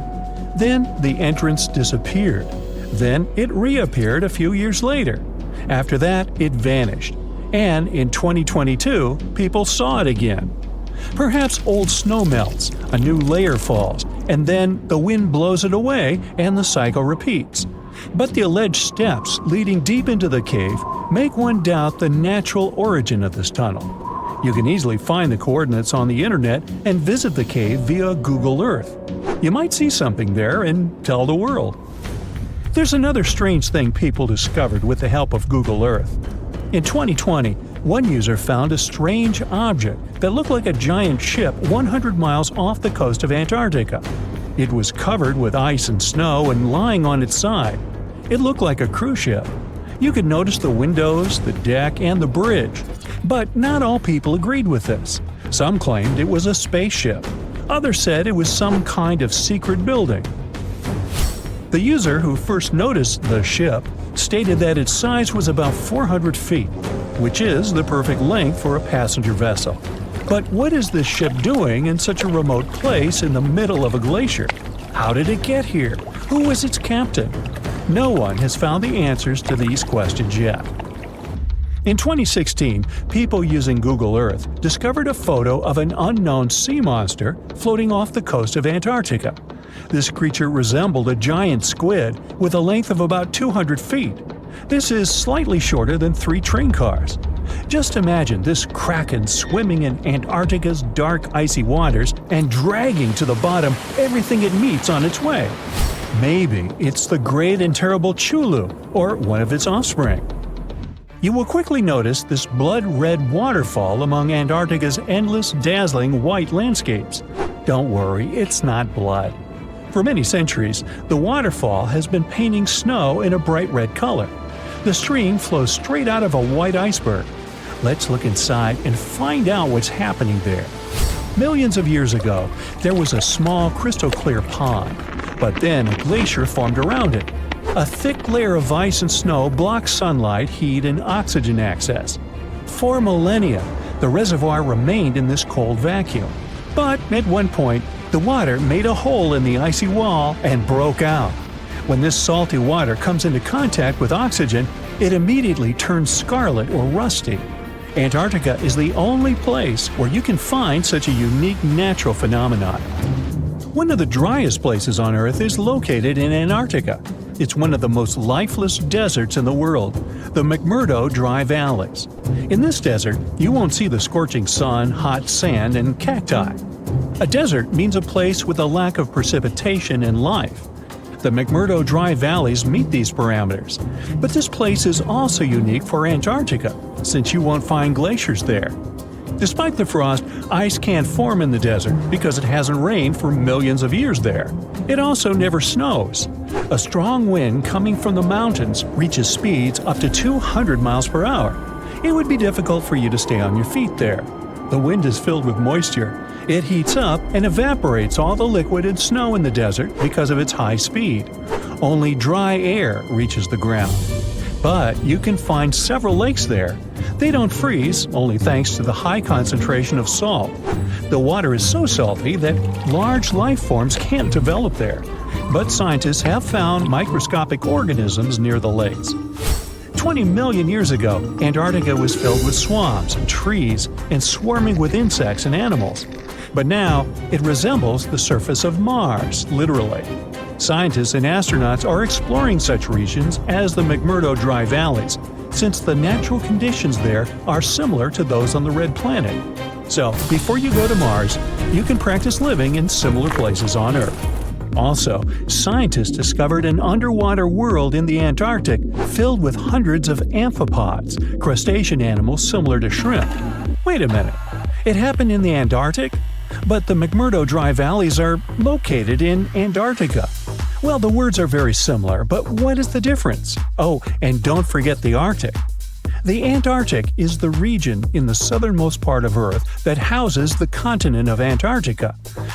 Then the entrance disappeared. Then it reappeared a few years later. After that, it vanished. And in 2022, people saw it again. Perhaps old snow melts, a new layer falls, and then the wind blows it away and the cycle repeats. But the alleged steps leading deep into the cave make one doubt the natural origin of this tunnel. You can easily find the coordinates on the internet and visit the cave via Google Earth. You might see something there and tell the world. There's another strange thing people discovered with the help of Google Earth. In 2020, one user found a strange object that looked like a giant ship 100 miles off the coast of Antarctica. It was covered with ice and snow and lying on its side. It looked like a cruise ship. You could notice the windows, the deck, and the bridge. But not all people agreed with this. Some claimed it was a spaceship. Others said it was some kind of secret building. The user who first noticed the ship stated that its size was about 400 feet, which is the perfect length for a passenger vessel. But what is this ship doing in such a remote place in the middle of a glacier? How did it get here? Who was its captain? No one has found the answers to these questions yet. In 2016, people using Google Earth discovered a photo of an unknown sea monster floating off the coast of Antarctica. This creature resembled a giant squid with a length of about 200 feet. This is slightly shorter than 3 train cars. Just imagine this kraken swimming in Antarctica's dark, icy waters and dragging to the bottom everything it meets on its way. Maybe it's the great and terrible Chulu, or one of its offspring. You will quickly notice this blood-red waterfall among Antarctica's endless, dazzling white landscapes. Don't worry, it's not blood. For many centuries, the waterfall has been painting snow in a bright red color. The stream flows straight out of a white iceberg. Let's look inside and find out what's happening there. Millions of years ago, there was a small crystal-clear pond, but then a glacier formed around it. A thick layer of ice and snow blocks sunlight, heat, and oxygen access. For millennia, the reservoir remained in this cold vacuum. But at one point, the water made a hole in the icy wall and broke out. When this salty water comes into contact with oxygen, it immediately turns scarlet or rusty. Antarctica is the only place where you can find such a unique natural phenomenon. One of the driest places on Earth is located in Antarctica. It's one of the most lifeless deserts in the world, the McMurdo Dry Valleys. In this desert, you won't see the scorching sun, hot sand, and cacti. A desert means a place with a lack of precipitation and life. The McMurdo Dry Valleys meet these parameters, but this place is also unique for Antarctica, since you won't find glaciers there. Despite the frost, ice can't form in the desert because it hasn't rained for millions of years there. It also never snows. A strong wind coming from the mountains reaches speeds up to 200 miles per hour. It would be difficult for you to stay on your feet there. The wind is filled with moisture. It heats up and evaporates all the liquid and snow in the desert because of its high speed. Only dry air reaches the ground. But you can find several lakes there. They don't freeze, only thanks to the high concentration of salt. The water is so salty that large life forms can't develop there. But scientists have found microscopic organisms near the lakes. 20 million years ago, Antarctica was filled with swamps and trees and swarming with insects and animals. But now, it resembles the surface of Mars, literally. Scientists and astronauts are exploring such regions as the McMurdo Dry Valleys, since the natural conditions there are similar to those on the Red Planet. So, before you go to Mars, you can practice living in similar places on Earth. Also, scientists discovered an underwater world in the Antarctic filled with hundreds of amphipods, crustacean animals similar to shrimp. Wait a minute, it happened in the Antarctic? But the McMurdo Dry Valleys are located in Antarctica. Well, the words are very similar, but what is the difference? Oh, and don't forget the Arctic. The Antarctic is the region in the southernmost part of Earth that houses the continent of Antarctica,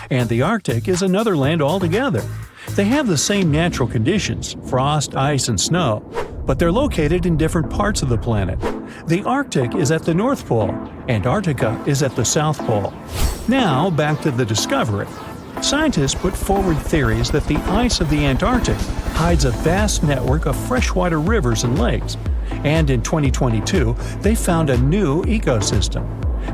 and the Arctic is another land altogether. They have the same natural conditions, frost, ice, and snow, but they're located in different parts of the planet. The Arctic is at the North Pole, Antarctica is at the South Pole. Now, back to the discovery. Scientists put forward theories that the ice of the Antarctic hides a vast network of freshwater rivers and lakes, and in 2022 they found a new ecosystem.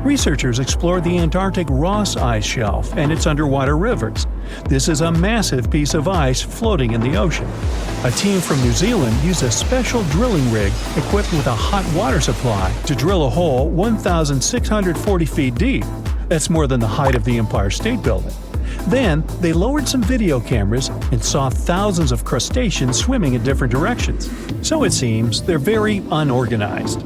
Researchers explored the Antarctic Ross Ice Shelf and its underwater rivers. This is a massive piece of ice floating in the ocean. A team from New Zealand used a special drilling rig equipped with a hot water supply to drill a hole 1,640 feet deep. That's more than the height of the Empire State Building. Then, they lowered some video cameras and saw thousands of crustaceans swimming in different directions. So it seems they're very unorganized.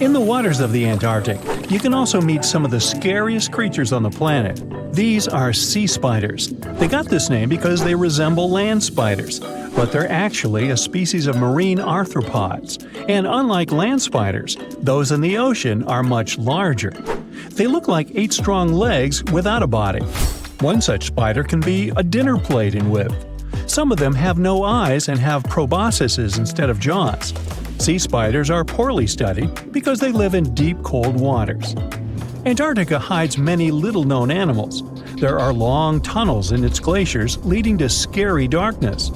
In the waters of the Antarctic, you can also meet some of the scariest creatures on the planet. These are sea spiders. They got this name because they resemble land spiders, but they're actually a species of marine arthropods. And unlike land spiders, those in the ocean are much larger. They look like 8 strong legs without a body. One such spider can be a dinner plate in width. Some of them have no eyes and have proboscises instead of jaws. Sea spiders are poorly studied because they live in deep, cold waters. Antarctica hides many little-known animals. There are long tunnels in its glaciers leading to scary darkness.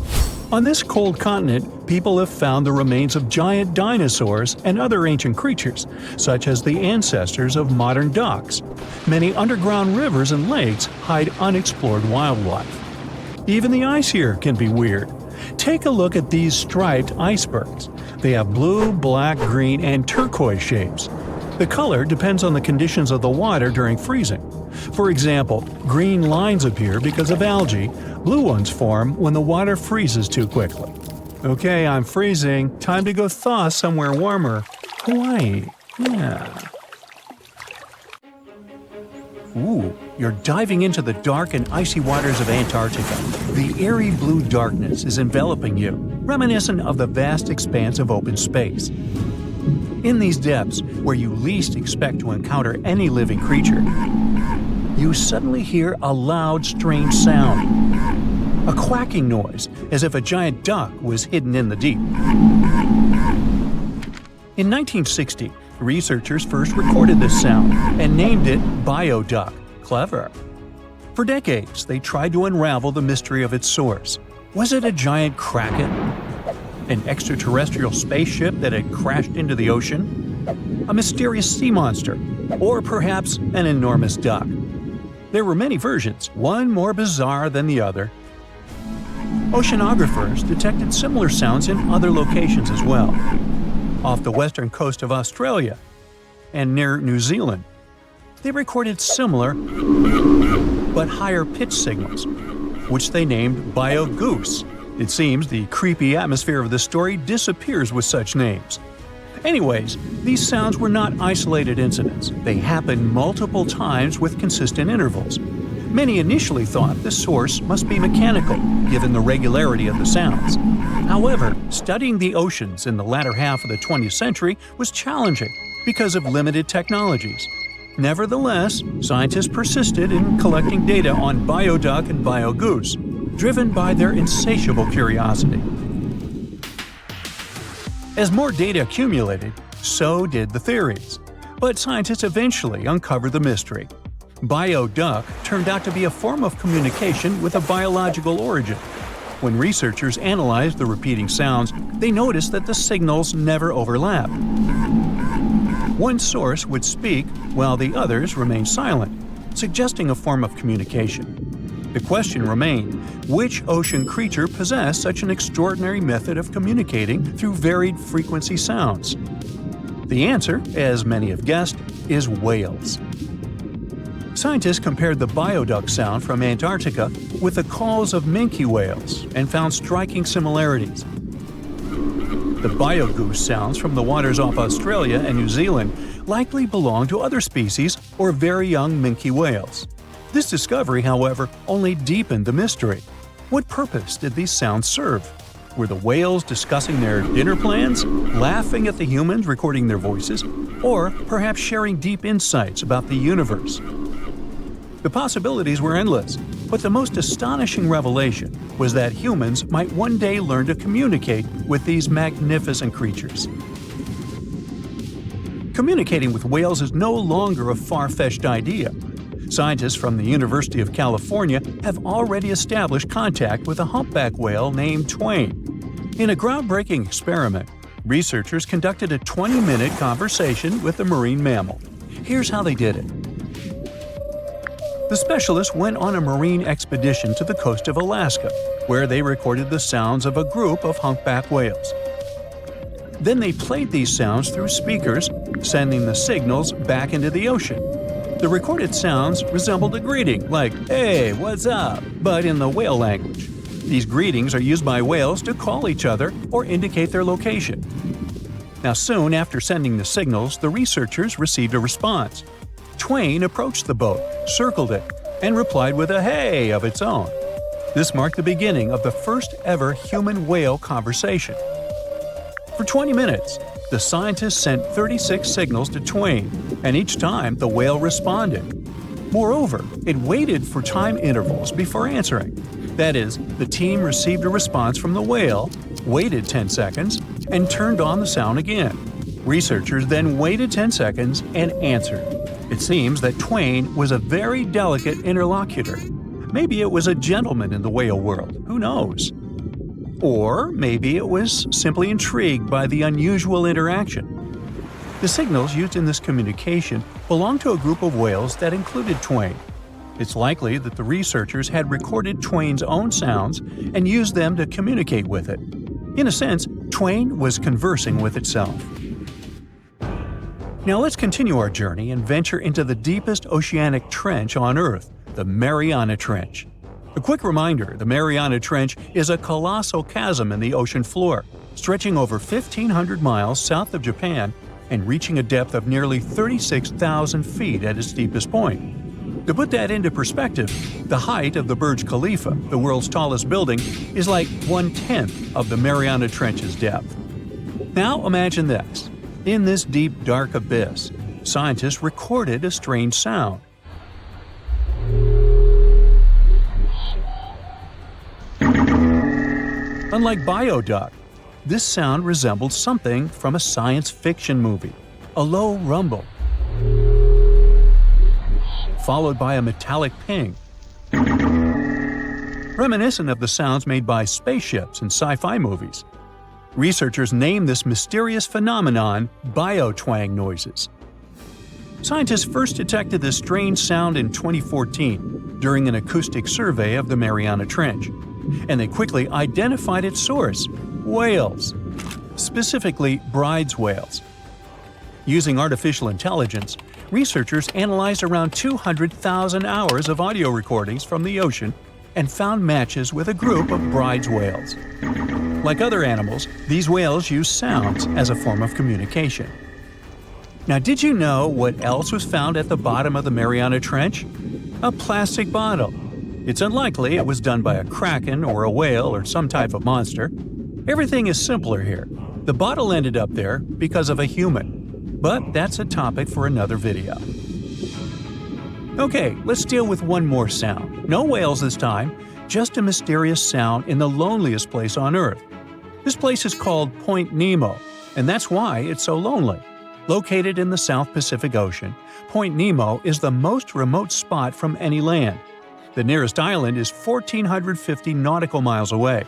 On this cold continent, people have found the remains of giant dinosaurs and other ancient creatures, such as the ancestors of modern ducks. Many underground rivers and lakes hide unexplored wildlife. Even the ice here can be weird. Take a look at these striped icebergs. They have blue, black, green, and turquoise shapes. The color depends on the conditions of the water during freezing. For example, green lines appear because of algae, blue ones form when the water freezes too quickly. Okay, I'm freezing. Time to go thaw somewhere warmer. Hawaii. Yeah. Ooh, you're diving into the dark and icy waters of Antarctica. The eerie blue darkness is enveloping you, reminiscent of the vast expanse of open space. In these depths, where you least expect to encounter any living creature, you suddenly hear a loud, strange sound. A quacking noise, as if a giant duck was hidden in the deep. In 1960, researchers first recorded this sound and named it bioduck. Clever. For decades, they tried to unravel the mystery of its source. Was it a giant kraken? An extraterrestrial spaceship that had crashed into the ocean? A mysterious sea monster? Or perhaps an enormous duck? There were many versions, one more bizarre than the other. Oceanographers detected similar sounds in other locations as well. Off the western coast of Australia and near New Zealand, they recorded similar but higher pitch signals, which they named bio-goose. It seems the creepy atmosphere of the story disappears with such names. Anyways, these sounds were not isolated incidents. They happened multiple times with consistent intervals. Many initially thought the source must be mechanical, given the regularity of the sounds. However, studying the oceans in the latter half of the 20th century was challenging because of limited technologies. Nevertheless, scientists persisted in collecting data on bioduck and biogoose, driven by their insatiable curiosity. As more data accumulated, so did the theories. But scientists eventually uncovered the mystery. Bioduck turned out to be a form of communication with a biological origin. When researchers analyzed the repeating sounds, they noticed that the signals never overlapped. One source would speak while the others remained silent, suggesting a form of communication. The question remained, which ocean creature possessed such an extraordinary method of communicating through varied frequency sounds? The answer, as many have guessed, is whales. Scientists compared the bioduck sound from Antarctica with the calls of minke whales and found striking similarities. The biogoose sounds from the waters off Australia and New Zealand likely belong to other species or very young minke whales. This discovery, however, only deepened the mystery. What purpose did these sounds serve? Were the whales discussing their dinner plans, laughing at the humans recording their voices, or perhaps sharing deep insights about the universe? The possibilities were endless, but the most astonishing revelation was that humans might one day learn to communicate with these magnificent creatures. Communicating with whales is no longer a far-fetched idea. Scientists from the University of California have already established contact with a humpback whale named Twain. In a groundbreaking experiment, researchers conducted a 20-minute conversation with the marine mammal. Here's how they did it. The specialists went on a marine expedition to the coast of Alaska, where they recorded the sounds of a group of humpback whales. Then they played these sounds through speakers, sending the signals back into the ocean. The recorded sounds resembled a greeting, like, "Hey, what's up?" but in the whale language. These greetings are used by whales to call each other or indicate their location. Now, soon after sending the signals, the researchers received a response. Twain approached the boat, circled it, and replied with a "hey" of its own. This marked the beginning of the first ever human-whale conversation. For 20 minutes, the scientists sent 36 signals to Twain, and each time the whale responded. Moreover, it waited for time intervals before answering. That is, the team received a response from the whale, waited 10 seconds, and turned on the sound again. Researchers then waited 10 seconds and answered. It seems that Twain was a very delicate interlocutor. Maybe it was a gentleman in the whale world, who knows? Or maybe it was simply intrigued by the unusual interaction. The signals used in this communication belonged to a group of whales that included Twain. It's likely that the researchers had recorded Twain's own sounds and used them to communicate with it. In a sense, Twain was conversing with itself. Now let's continue our journey and venture into the deepest oceanic trench on Earth, the Mariana Trench. A quick reminder, the Mariana Trench is a colossal chasm in the ocean floor, stretching over 1,500 miles south of Japan and reaching a depth of nearly 36,000 feet at its deepest point. To put that into perspective, the height of the Burj Khalifa, the world's tallest building, is like 1/10 of the Mariana Trench's depth. Now imagine this. In this deep, dark abyss, scientists recorded a strange sound. Unlike bioduck, this sound resembled something from a science fiction movie, a low rumble, followed by a metallic ping, reminiscent of the sounds made by spaceships in sci-fi movies. Researchers named this mysterious phenomenon biotwang noises. Scientists first detected this strange sound in 2014 during an acoustic survey of the Mariana Trench, and they quickly identified its source: whales, specifically Bride's whales. Using artificial intelligence, researchers analyzed around 200,000 hours of audio recordings from the ocean and found matches with a group of Bride's whales. Like other animals, these whales use sounds as a form of communication. Now, did you know what else was found at the bottom of the Mariana Trench? A plastic bottle. It's unlikely it was done by a kraken or a whale or some type of monster. Everything is simpler here. The bottle ended up there because of a human. But that's a topic for another video. Okay, let's deal with one more sound. No whales this time, just a mysterious sound in the loneliest place on Earth. This place is called Point Nemo, and that's why it's so lonely. Located in the South Pacific Ocean, Point Nemo is the most remote spot from any land. The nearest island is 1,450 nautical miles away.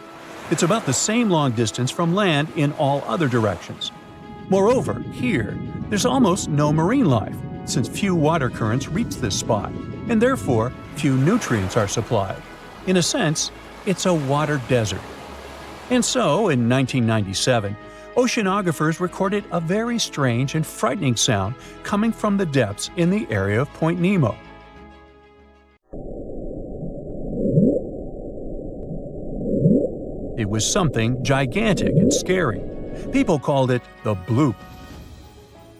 It's about the same long distance from land in all other directions. Moreover, here, there's almost no marine life, since few water currents reach this spot, and therefore few nutrients are supplied. In a sense, it's a water desert. And so, in 1997, oceanographers recorded a very strange and frightening sound coming from the depths in the area of Point Nemo. It was something gigantic and scary. People called it the bloop.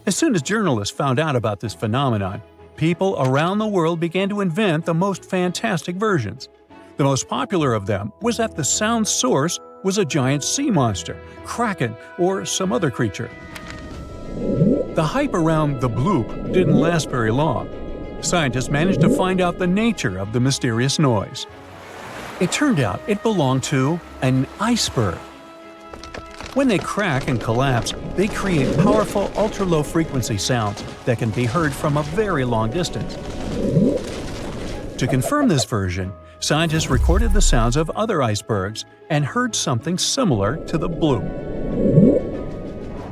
As soon as journalists found out about this phenomenon, people around the world began to invent the most fantastic versions. The most popular of them was that the sound source was a giant sea monster, kraken, or some other creature. The hype around the bloop didn't last very long. Scientists managed to find out the nature of the mysterious noise. It turned out it belonged to an iceberg. When they crack and collapse, they create powerful ultra-low frequency sounds that can be heard from a very long distance. To confirm this version, scientists recorded the sounds of other icebergs and heard something similar to the bloop.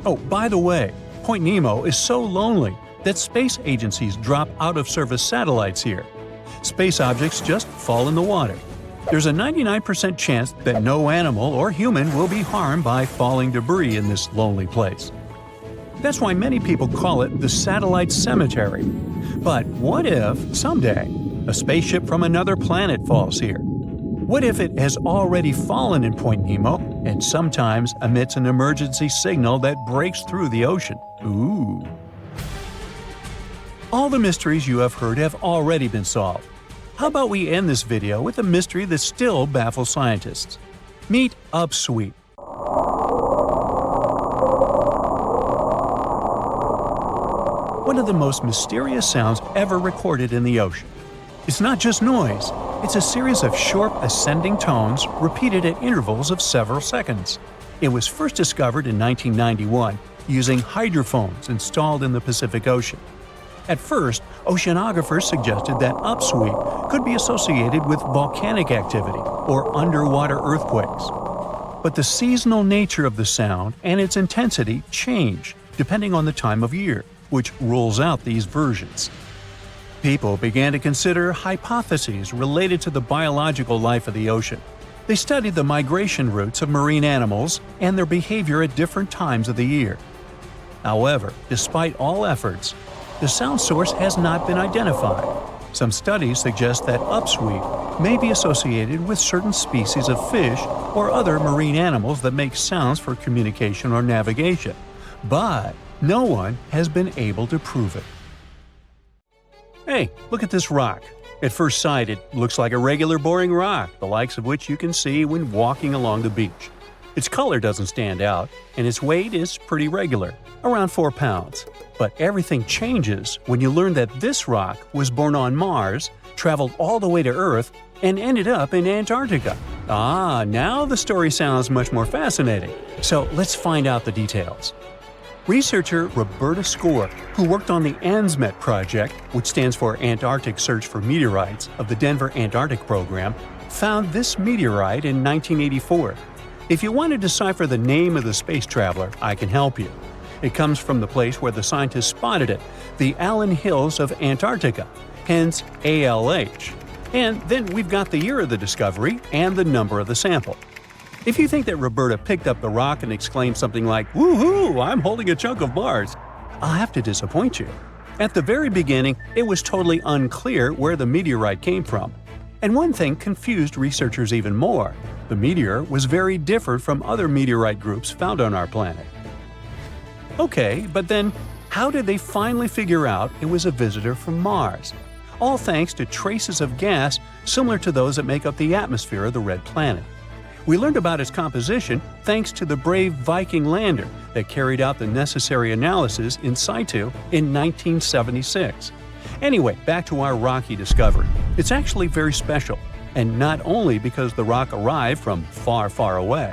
Oh, by the way, Point Nemo is so lonely that space agencies drop out-of-service satellites here. Space objects just fall in the water. There's a 99% chance that no animal or human will be harmed by falling debris in this lonely place. That's why many people call it the satellite cemetery. But what if, someday, a spaceship from another planet falls here? What if it has already fallen in Point Nemo and sometimes emits an emergency signal that breaks through the ocean? Ooh. All the mysteries you have heard have already been solved. How about we end this video with a mystery that still baffles scientists? Meet Upsweep. One of the most mysterious sounds ever recorded in the ocean. It's not just noise, it's a series of short ascending tones repeated at intervals of several seconds. It was first discovered in 1991 using hydrophones installed in the Pacific Ocean. At first, oceanographers suggested that upsweep could be associated with volcanic activity or underwater earthquakes. But the seasonal nature of the sound and its intensity change depending on the time of year, which rules out these versions. People began to consider hypotheses related to the biological life of the ocean. They studied the migration routes of marine animals and their behavior at different times of the year. However, despite all efforts, the sound source has not been identified. Some studies suggest that upsweep may be associated with certain species of fish or other marine animals that make sounds for communication or navigation, but no one has been able to prove it. Hey, look at this rock. At first sight, it looks like a regular boring rock, the likes of which you can see when walking along the beach. Its color doesn't stand out, and its weight is pretty regular, around 4 pounds. But everything changes when you learn that this rock was born on Mars, traveled all the way to Earth, and ended up in Antarctica. Ah, now the story sounds much more fascinating. So let's find out the details. Researcher Roberta Score, who worked on the ANSMET project, which stands for Antarctic Search for Meteorites of the Denver Antarctic Program, found this meteorite in 1984. If you want to decipher the name of the space traveler, I can help you. It comes from the place where the scientists spotted it, the Allen Hills of Antarctica, hence ALH. And then we've got the year of the discovery and the number of the sample. If you think that Roberta picked up the rock and exclaimed something like, "Woohoo, I'm holding a chunk of Mars," I'll have to disappoint you. At the very beginning, it was totally unclear where the meteorite came from. And one thing confused researchers even more. The meteor was very different from other meteorite groups found on our planet. Okay, but then how did they finally figure out it was a visitor from Mars? All thanks to traces of gas similar to those that make up the atmosphere of the red planet. We learned about its composition thanks to the brave Viking lander that carried out the necessary analysis in situ in 1976. Anyway, back to our rocky discovery. It's actually very special, and not only because the rock arrived from far, far away.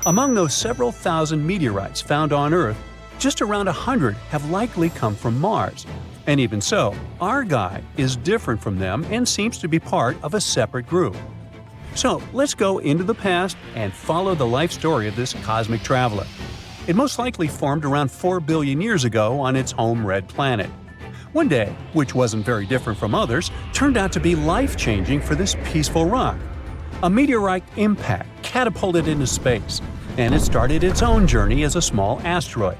Among those several thousand meteorites found on Earth, just around 100 have likely come from Mars. And even so, our guy is different from them and seems to be part of a separate group. So let's go into the past and follow the life story of this cosmic traveler. It most likely formed around 4 billion years ago on its home red planet. One day, which wasn't very different from others, turned out to be life-changing for this peaceful rock. A meteorite impact catapulted into space, and it started its own journey as a small asteroid.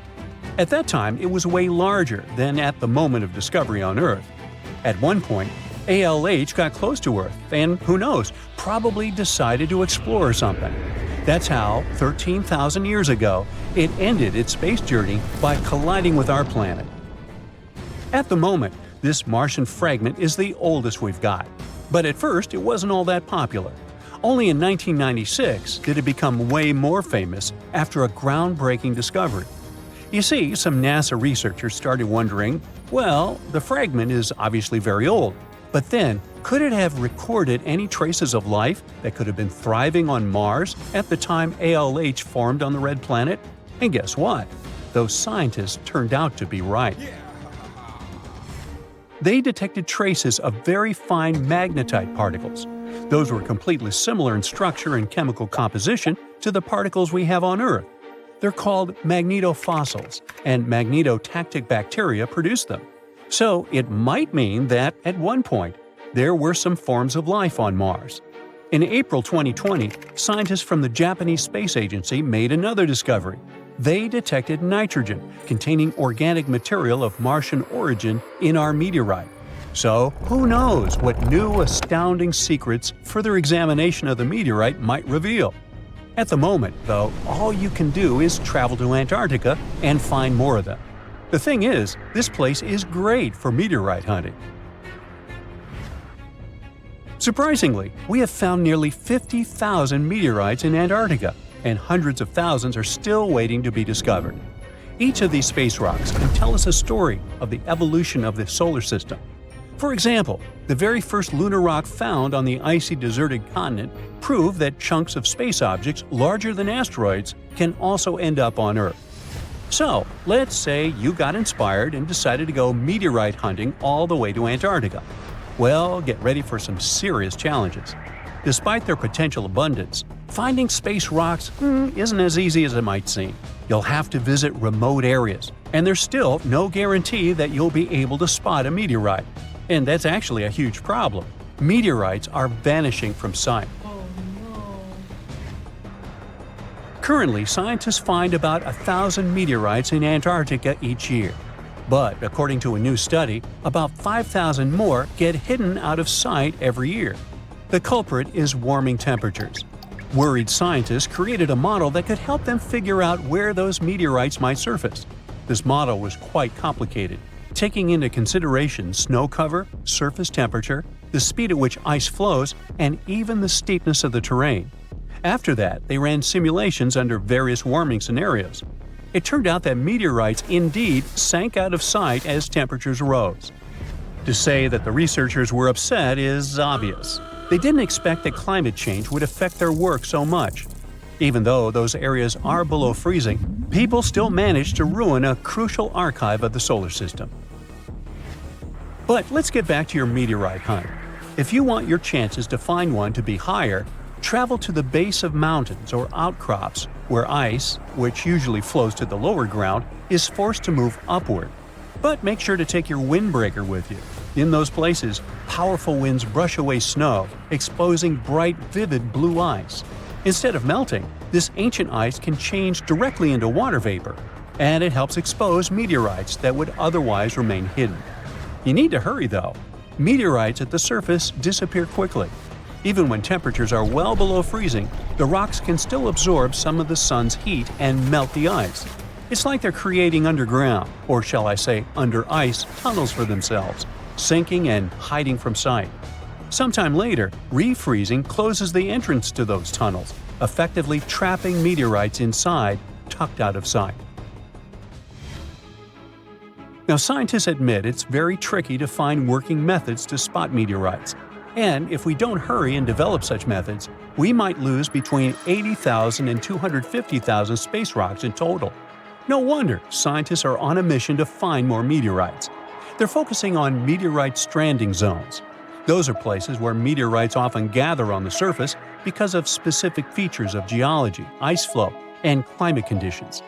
At that time, it was way larger than at the moment of discovery on Earth. At one point, ALH got close to Earth and, who knows, probably decided to explore something. That's how, 13,000 years ago, it ended its space journey by colliding with our planet. At the moment, this Martian fragment is the oldest we've got. But at first, it wasn't all that popular. Only in 1996 did it become way more famous after a groundbreaking discovery. You see, some NASA researchers started wondering, well, the fragment is obviously very old, but then, could it have recorded any traces of life that could have been thriving on Mars at the time ALH formed on the red planet? And guess what? Those scientists turned out to be right. They detected traces of very fine magnetite particles. Those were completely similar in structure and chemical composition to the particles we have on Earth. They're called magnetofossils, and magnetotactic bacteria produce them. So it might mean that, at one point, there were some forms of life on Mars. In April 2020, scientists from the Japanese Space Agency made another discovery. They detected nitrogen containing organic material of Martian origin in our meteorite. So, who knows what new astounding secrets further examination of the meteorite might reveal? At the moment, though, all you can do is travel to Antarctica and find more of them. The thing is, this place is great for meteorite hunting. Surprisingly, we have found nearly 50,000 meteorites in Antarctica, and hundreds of thousands are still waiting to be discovered. Each of these space rocks can tell us a story of the evolution of the solar system. For example, the very first lunar rock found on the icy deserted continent proved that chunks of space objects larger than asteroids can also end up on Earth. So, let's say you got inspired and decided to go meteorite hunting all the way to Antarctica. Well, get ready for some serious challenges. Despite their potential abundance, finding space rocks isn't as easy as it might seem. You'll have to visit remote areas, and there's still no guarantee that you'll be able to spot a meteorite. And that's actually a huge problem. Meteorites are vanishing from sight. Currently, scientists find about 1,000 meteorites in Antarctica each year. But according to a new study, about 5,000 more get hidden out of sight every year. The culprit is warming temperatures. Worried scientists created a model that could help them figure out where those meteorites might surface. This model was quite complicated, taking into consideration snow cover, surface temperature, the speed at which ice flows, and even the steepness of the terrain. After that, they ran simulations under various warming scenarios. It turned out that meteorites indeed sank out of sight as temperatures rose. To say that the researchers were upset is obvious. They didn't expect that climate change would affect their work so much. Even though those areas are below freezing, people still managed to ruin a crucial archive of the solar system. But let's get back to your meteorite hunt. If you want your chances to find one to be higher, travel to the base of mountains or outcrops where ice, which usually flows to the lower ground, is forced to move upward. But make sure to take your windbreaker with you. In those places, powerful winds brush away snow, exposing bright, vivid blue ice. Instead of melting, this ancient ice can change directly into water vapor, and it helps expose meteorites that would otherwise remain hidden. You need to hurry though. Meteorites at the surface disappear quickly. Even when temperatures are well below freezing, the rocks can still absorb some of the sun's heat and melt the ice. It's like they're creating underground, or shall I say under ice, tunnels for themselves, sinking and hiding from sight. Sometime later, refreezing closes the entrance to those tunnels, effectively trapping meteorites inside, tucked out of sight. Now, scientists admit it's very tricky to find working methods to spot meteorites. And if we don't hurry and develop such methods, we might lose between 80,000 and 250,000 space rocks in total. No wonder scientists are on a mission to find more meteorites. They're focusing on meteorite stranding zones. Those are places where meteorites often gather on the surface because of specific features of geology, ice flow, and climate conditions.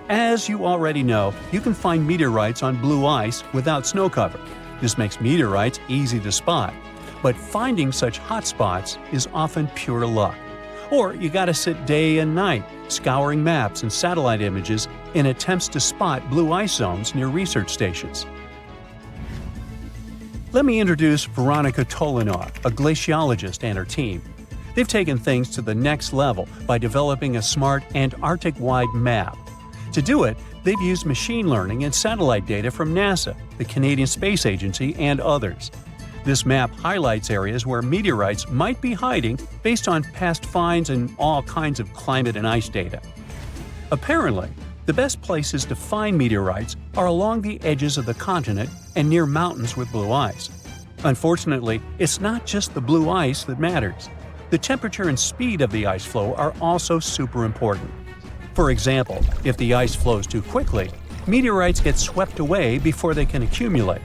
As you already know, you can find meteorites on blue ice without snow cover. This makes meteorites easy to spot. But finding such hotspots is often pure luck. Or you gotta sit day and night, scouring maps and satellite images in attempts to spot blue ice zones near research stations. Let me introduce Veronika Tolinov, a glaciologist, and her team. They've taken things to the next level by developing a smart Antarctic-wide map. To do it, they've used machine learning and satellite data from NASA, the Canadian Space Agency, and others. This map highlights areas where meteorites might be hiding based on past finds and all kinds of climate and ice data. Apparently, the best places to find meteorites are along the edges of the continent and near mountains with blue ice. Unfortunately, it's not just the blue ice that matters. The temperature and speed of the ice flow are also super important. For example, if the ice flows too quickly, meteorites get swept away before they can accumulate.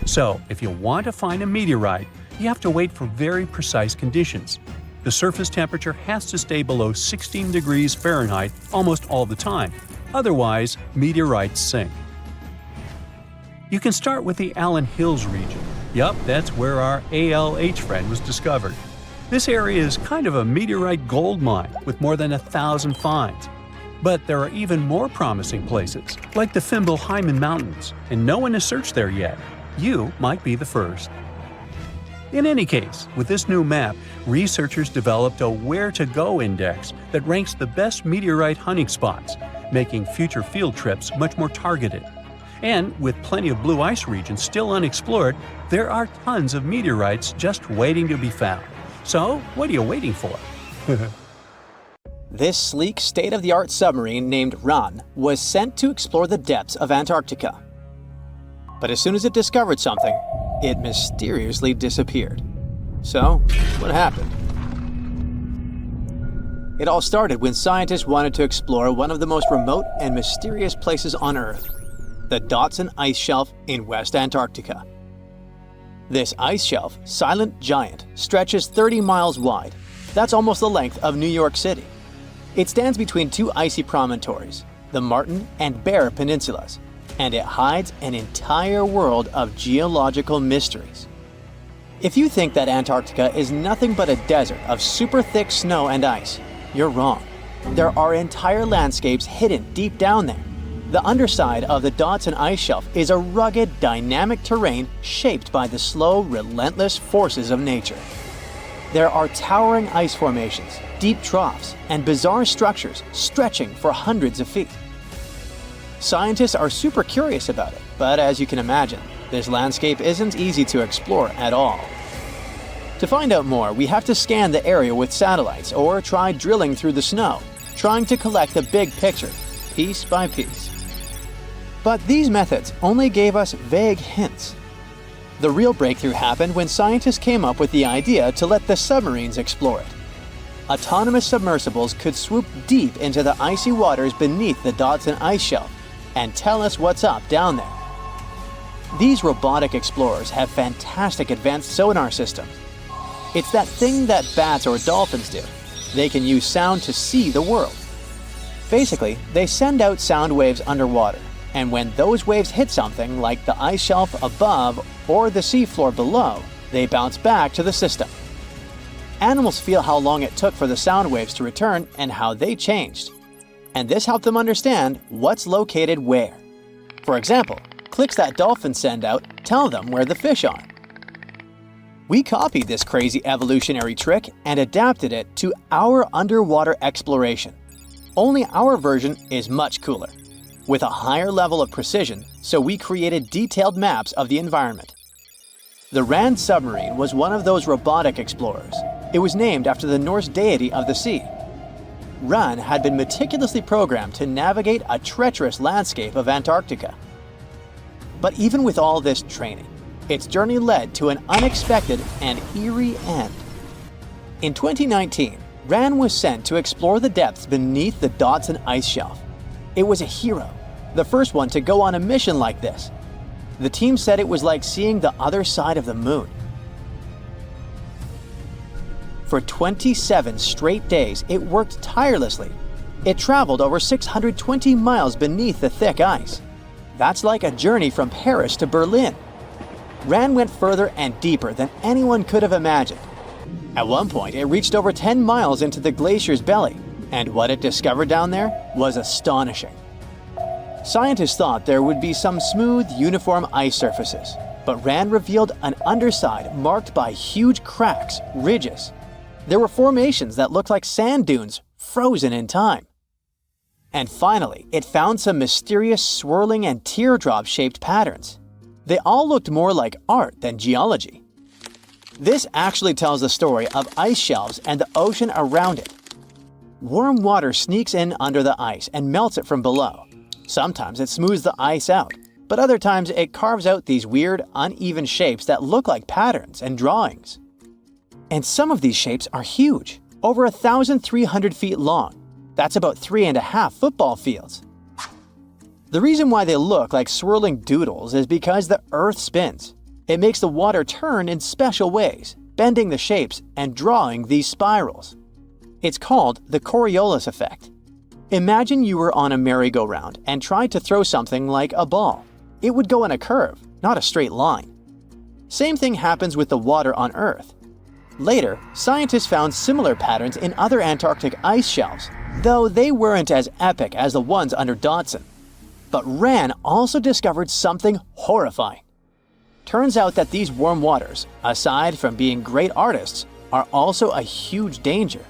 So, if you want to find a meteorite, you have to wait for very precise conditions. The surface temperature has to stay below 16 degrees Fahrenheit almost all the time. Otherwise, meteorites sink. You can start with the Allen Hills region. Yup, that's where our ALH friend was discovered. This area is kind of a meteorite gold mine with more than 1,000 finds. But there are even more promising places, like the Fimbul-Hyman Mountains, and no one has searched there yet. You might be the first. In any case, with this new map, researchers developed a where-to-go index that ranks the best meteorite hunting spots, making future field trips much more targeted. And with plenty of blue ice regions still unexplored, there are tons of meteorites just waiting to be found. So, what are you waiting for?
This sleek, state-of-the-art submarine named Ran was sent to explore the depths of Antarctica. But as soon as it discovered something, it mysteriously disappeared. So, what happened? It all started when scientists wanted to explore one of the most remote and mysterious places on Earth, the Dotson Ice Shelf in West Antarctica. This ice shelf, silent giant, stretches 30 miles wide. That's almost the length of New York City. It stands between two icy promontories, the Martin and Bear Peninsulas, and it hides an entire world of geological mysteries. If you think that Antarctica is nothing but a desert of super thick snow and ice, you're wrong. There are entire landscapes hidden deep down there. The underside of the Dotson Ice Shelf is a rugged, dynamic terrain shaped by the slow, relentless forces of nature. There are towering ice formations, deep troughs, and bizarre structures stretching for hundreds of feet. Scientists are super curious about it, but as you can imagine, this landscape isn't easy to explore at all. To find out more, we have to scan the area with satellites or try drilling through the snow, trying to collect the big picture, piece by piece. But these methods only gave us vague hints. The real breakthrough happened when scientists came up with the idea to let the submarines explore it. Autonomous submersibles could swoop deep into the icy waters beneath the Dotson Ice Shelf and tell us what's up down there. These robotic explorers have fantastic advanced sonar systems. It's that thing that bats or dolphins do. They can use sound to see the world. Basically, they send out sound waves underwater, and when those waves hit something like the ice shelf above or the seafloor below, they bounce back to the system. Animals feel how long it took for the sound waves to return and how they changed. And this helped them understand what's located where. For example, clicks that dolphins send out tell them where the fish are. We copied this crazy evolutionary trick and adapted it to our underwater exploration. Only our version is much cooler, with a higher level of precision, so we created detailed maps of the environment. The Rand submarine was one of those robotic explorers. It was named after the Norse deity of the sea. Ran had been meticulously programmed to navigate a treacherous landscape of Antarctica. But even with all this training, its journey led to an unexpected and eerie end. In 2019, Ran was sent to explore the depths beneath the Dotson Ice Shelf. It was a hero, the first one to go on a mission like this. The team said it was like seeing the other side of the moon. For 27 straight days, it worked tirelessly. It traveled over 620 miles beneath the thick ice. That's like a journey from Paris to Berlin. Ran went further and deeper than anyone could have imagined. At one point, it reached over 10 miles into the glacier's belly, and what it discovered down there was astonishing. Scientists thought there would be some smooth, uniform ice surfaces, but Ran revealed an underside marked by huge cracks, ridges. There were formations that looked like sand dunes, frozen in time. And finally, it found some mysterious swirling and teardrop-shaped patterns. They all looked more like art than geology. This actually tells the story of ice shelves and the ocean around it. Warm water sneaks in under the ice and melts it from below. Sometimes it smooths the ice out, but other times it carves out these weird, uneven shapes that look like patterns and drawings. And some of these shapes are huge, over 1,300 feet long. That's about 3.5 football fields. The reason why they look like swirling doodles is because the Earth spins. It makes the water turn in special ways, bending the shapes and drawing these spirals. It's called the Coriolis effect. Imagine you were on a merry-go-round and tried to throw something like a ball. It would go in a curve, not a straight line. Same thing happens with the water on Earth. Later, scientists found similar patterns in other Antarctic ice shelves, though they weren't as epic as the ones under Dotson. But Ran also discovered something horrifying. Turns out that these warm waters, aside from being great artists, are also a huge danger.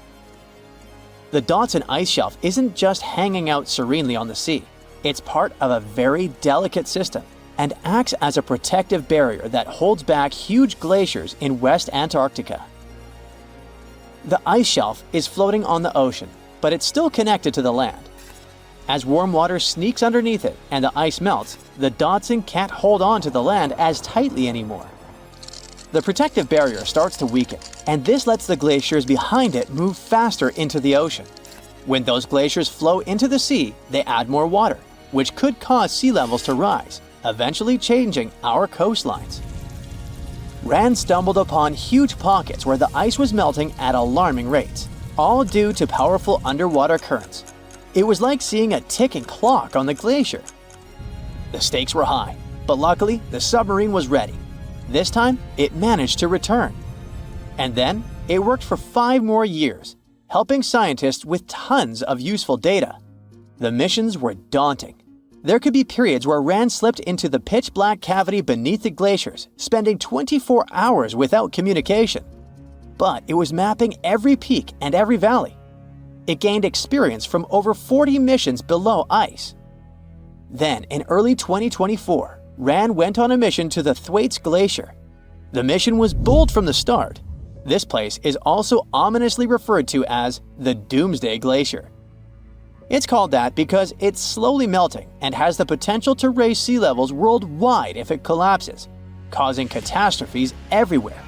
The Dotson ice shelf isn't just hanging out serenely on the sea. It's part of a very delicate system and acts as a protective barrier that holds back huge glaciers in West Antarctica. The ice shelf is floating on the ocean, but it's still connected to the land. As warm water sneaks underneath it and the ice melts, the Dotson can't hold on to the land as tightly anymore. The protective barrier starts to weaken, and this lets the glaciers behind it move faster into the ocean. When those glaciers flow into the sea, they add more water, which could cause sea levels to rise, eventually changing our coastlines. Rand stumbled upon huge pockets where the ice was melting at alarming rates, all due to powerful underwater currents. It was like seeing a ticking clock on the glacier. The stakes were high, but luckily the submarine was ready. This time, it managed to return. And then, it worked for 5 more years, helping scientists with tons of useful data. The missions were daunting. There could be periods where Rand slipped into the pitch-black cavity beneath the glaciers, spending 24 hours without communication. But it was mapping every peak and every valley. It gained experience from over 40 missions below ice. Then, in early 2024, Rand went on a mission to the Thwaites Glacier. The mission was bold from the start. This place is also ominously referred to as the Doomsday Glacier. It's called that because it's slowly melting and has the potential to raise sea levels worldwide if it collapses, causing catastrophes everywhere.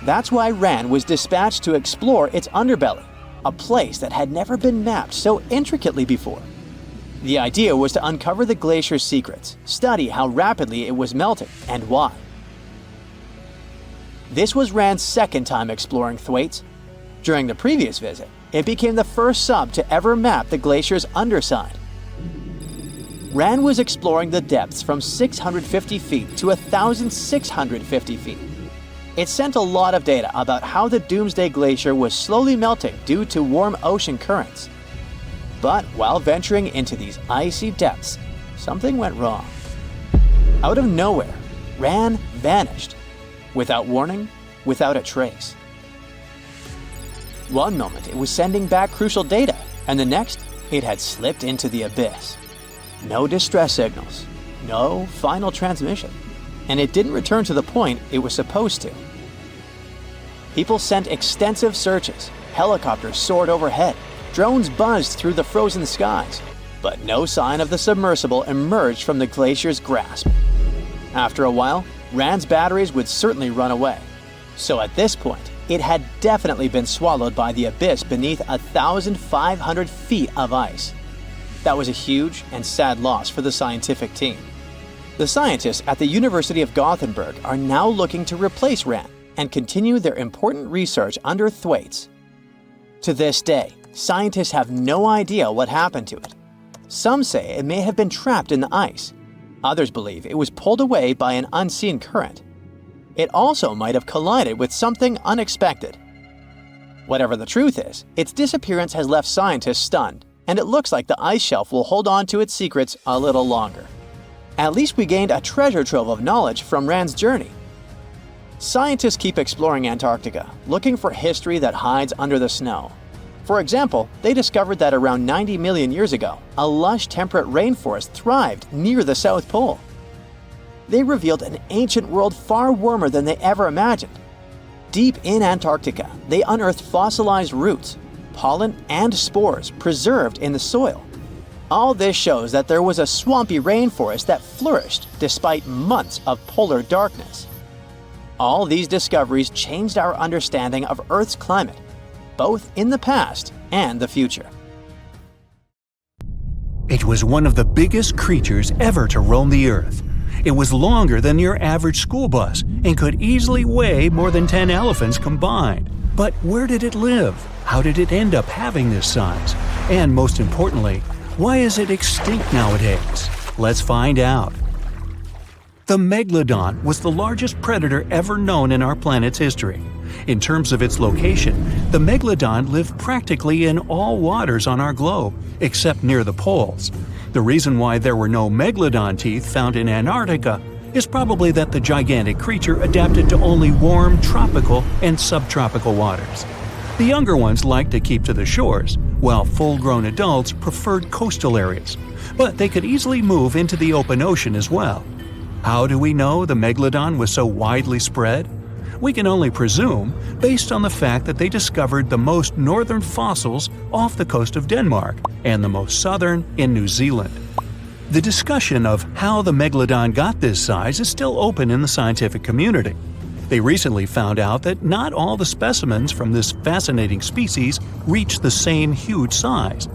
That's why Rand was dispatched to explore its underbelly, a place that had never been mapped so intricately before. The idea was to uncover the glacier's secrets, study how rapidly it was melting, and why. This was Rand's second time exploring Thwaites. During the previous visit, it became the first sub to ever map the glacier's underside. Rand was exploring the depths from 650 feet to 1,650 feet. It sent a lot of data about how the Doomsday Glacier was slowly melting due to warm ocean currents. But while venturing into these icy depths, something went wrong. Out of nowhere, Rand vanished. Without warning, without a trace. One moment it was sending back crucial data, and the next, it had slipped into the abyss. No distress signals, no final transmission, and it didn't return to the point it was supposed to. People sent extensive searches, helicopters soared overhead, drones buzzed through the frozen skies, but no sign of the submersible emerged from the glacier's grasp. After a while, Rand's batteries would certainly run away. So at this point, it had definitely been swallowed by the abyss beneath 1,500 feet of ice. That was a huge and sad loss for the scientific team. The scientists at the University of Gothenburg are now looking to replace Rand and continue their important research under Thwaites. To this day, scientists have no idea what happened to it. Some say it may have been trapped in the ice. Others believe it was pulled away by an unseen current. It also might have collided with something unexpected. Whatever the truth is, its disappearance has left scientists stunned, and it looks like the ice shelf will hold on to its secrets a little longer. At least we gained a treasure trove of knowledge from Rand's journey. Scientists keep exploring Antarctica, looking for history that hides under the snow. For example, they discovered that around 90 million years ago, a lush temperate rainforest thrived near the South Pole. They revealed an ancient world far warmer than they ever imagined. Deep in Antarctica, they unearthed fossilized roots, pollen, and spores preserved in the soil. All this shows that there was a swampy rainforest that flourished despite months of polar darkness. All these discoveries changed our understanding of Earth's climate, both in the past and the future.
It was one of the biggest creatures ever to roam the Earth. It was longer than your average school bus and could easily weigh more than 10 elephants combined. But where did it live? How did it end up having this size? And most importantly, why is it extinct nowadays? Let's find out. The megalodon was the largest predator ever known in our planet's history. In terms of its location, the megalodon lived practically in all waters on our globe, except near the poles. The reason why there were no megalodon teeth found in Antarctica is probably that the gigantic creature adapted to only warm tropical and subtropical waters. The younger ones liked to keep to the shores, while full-grown adults preferred coastal areas, but they could easily move into the open ocean as well. How do we know the megalodon was so widely spread? We can only presume, based on the fact that they discovered the most northern fossils off the coast of Denmark and the most southern in New Zealand. The discussion of how the megalodon got this size is still open in the scientific community. They recently found out that not all the specimens from this fascinating species reach the same huge size.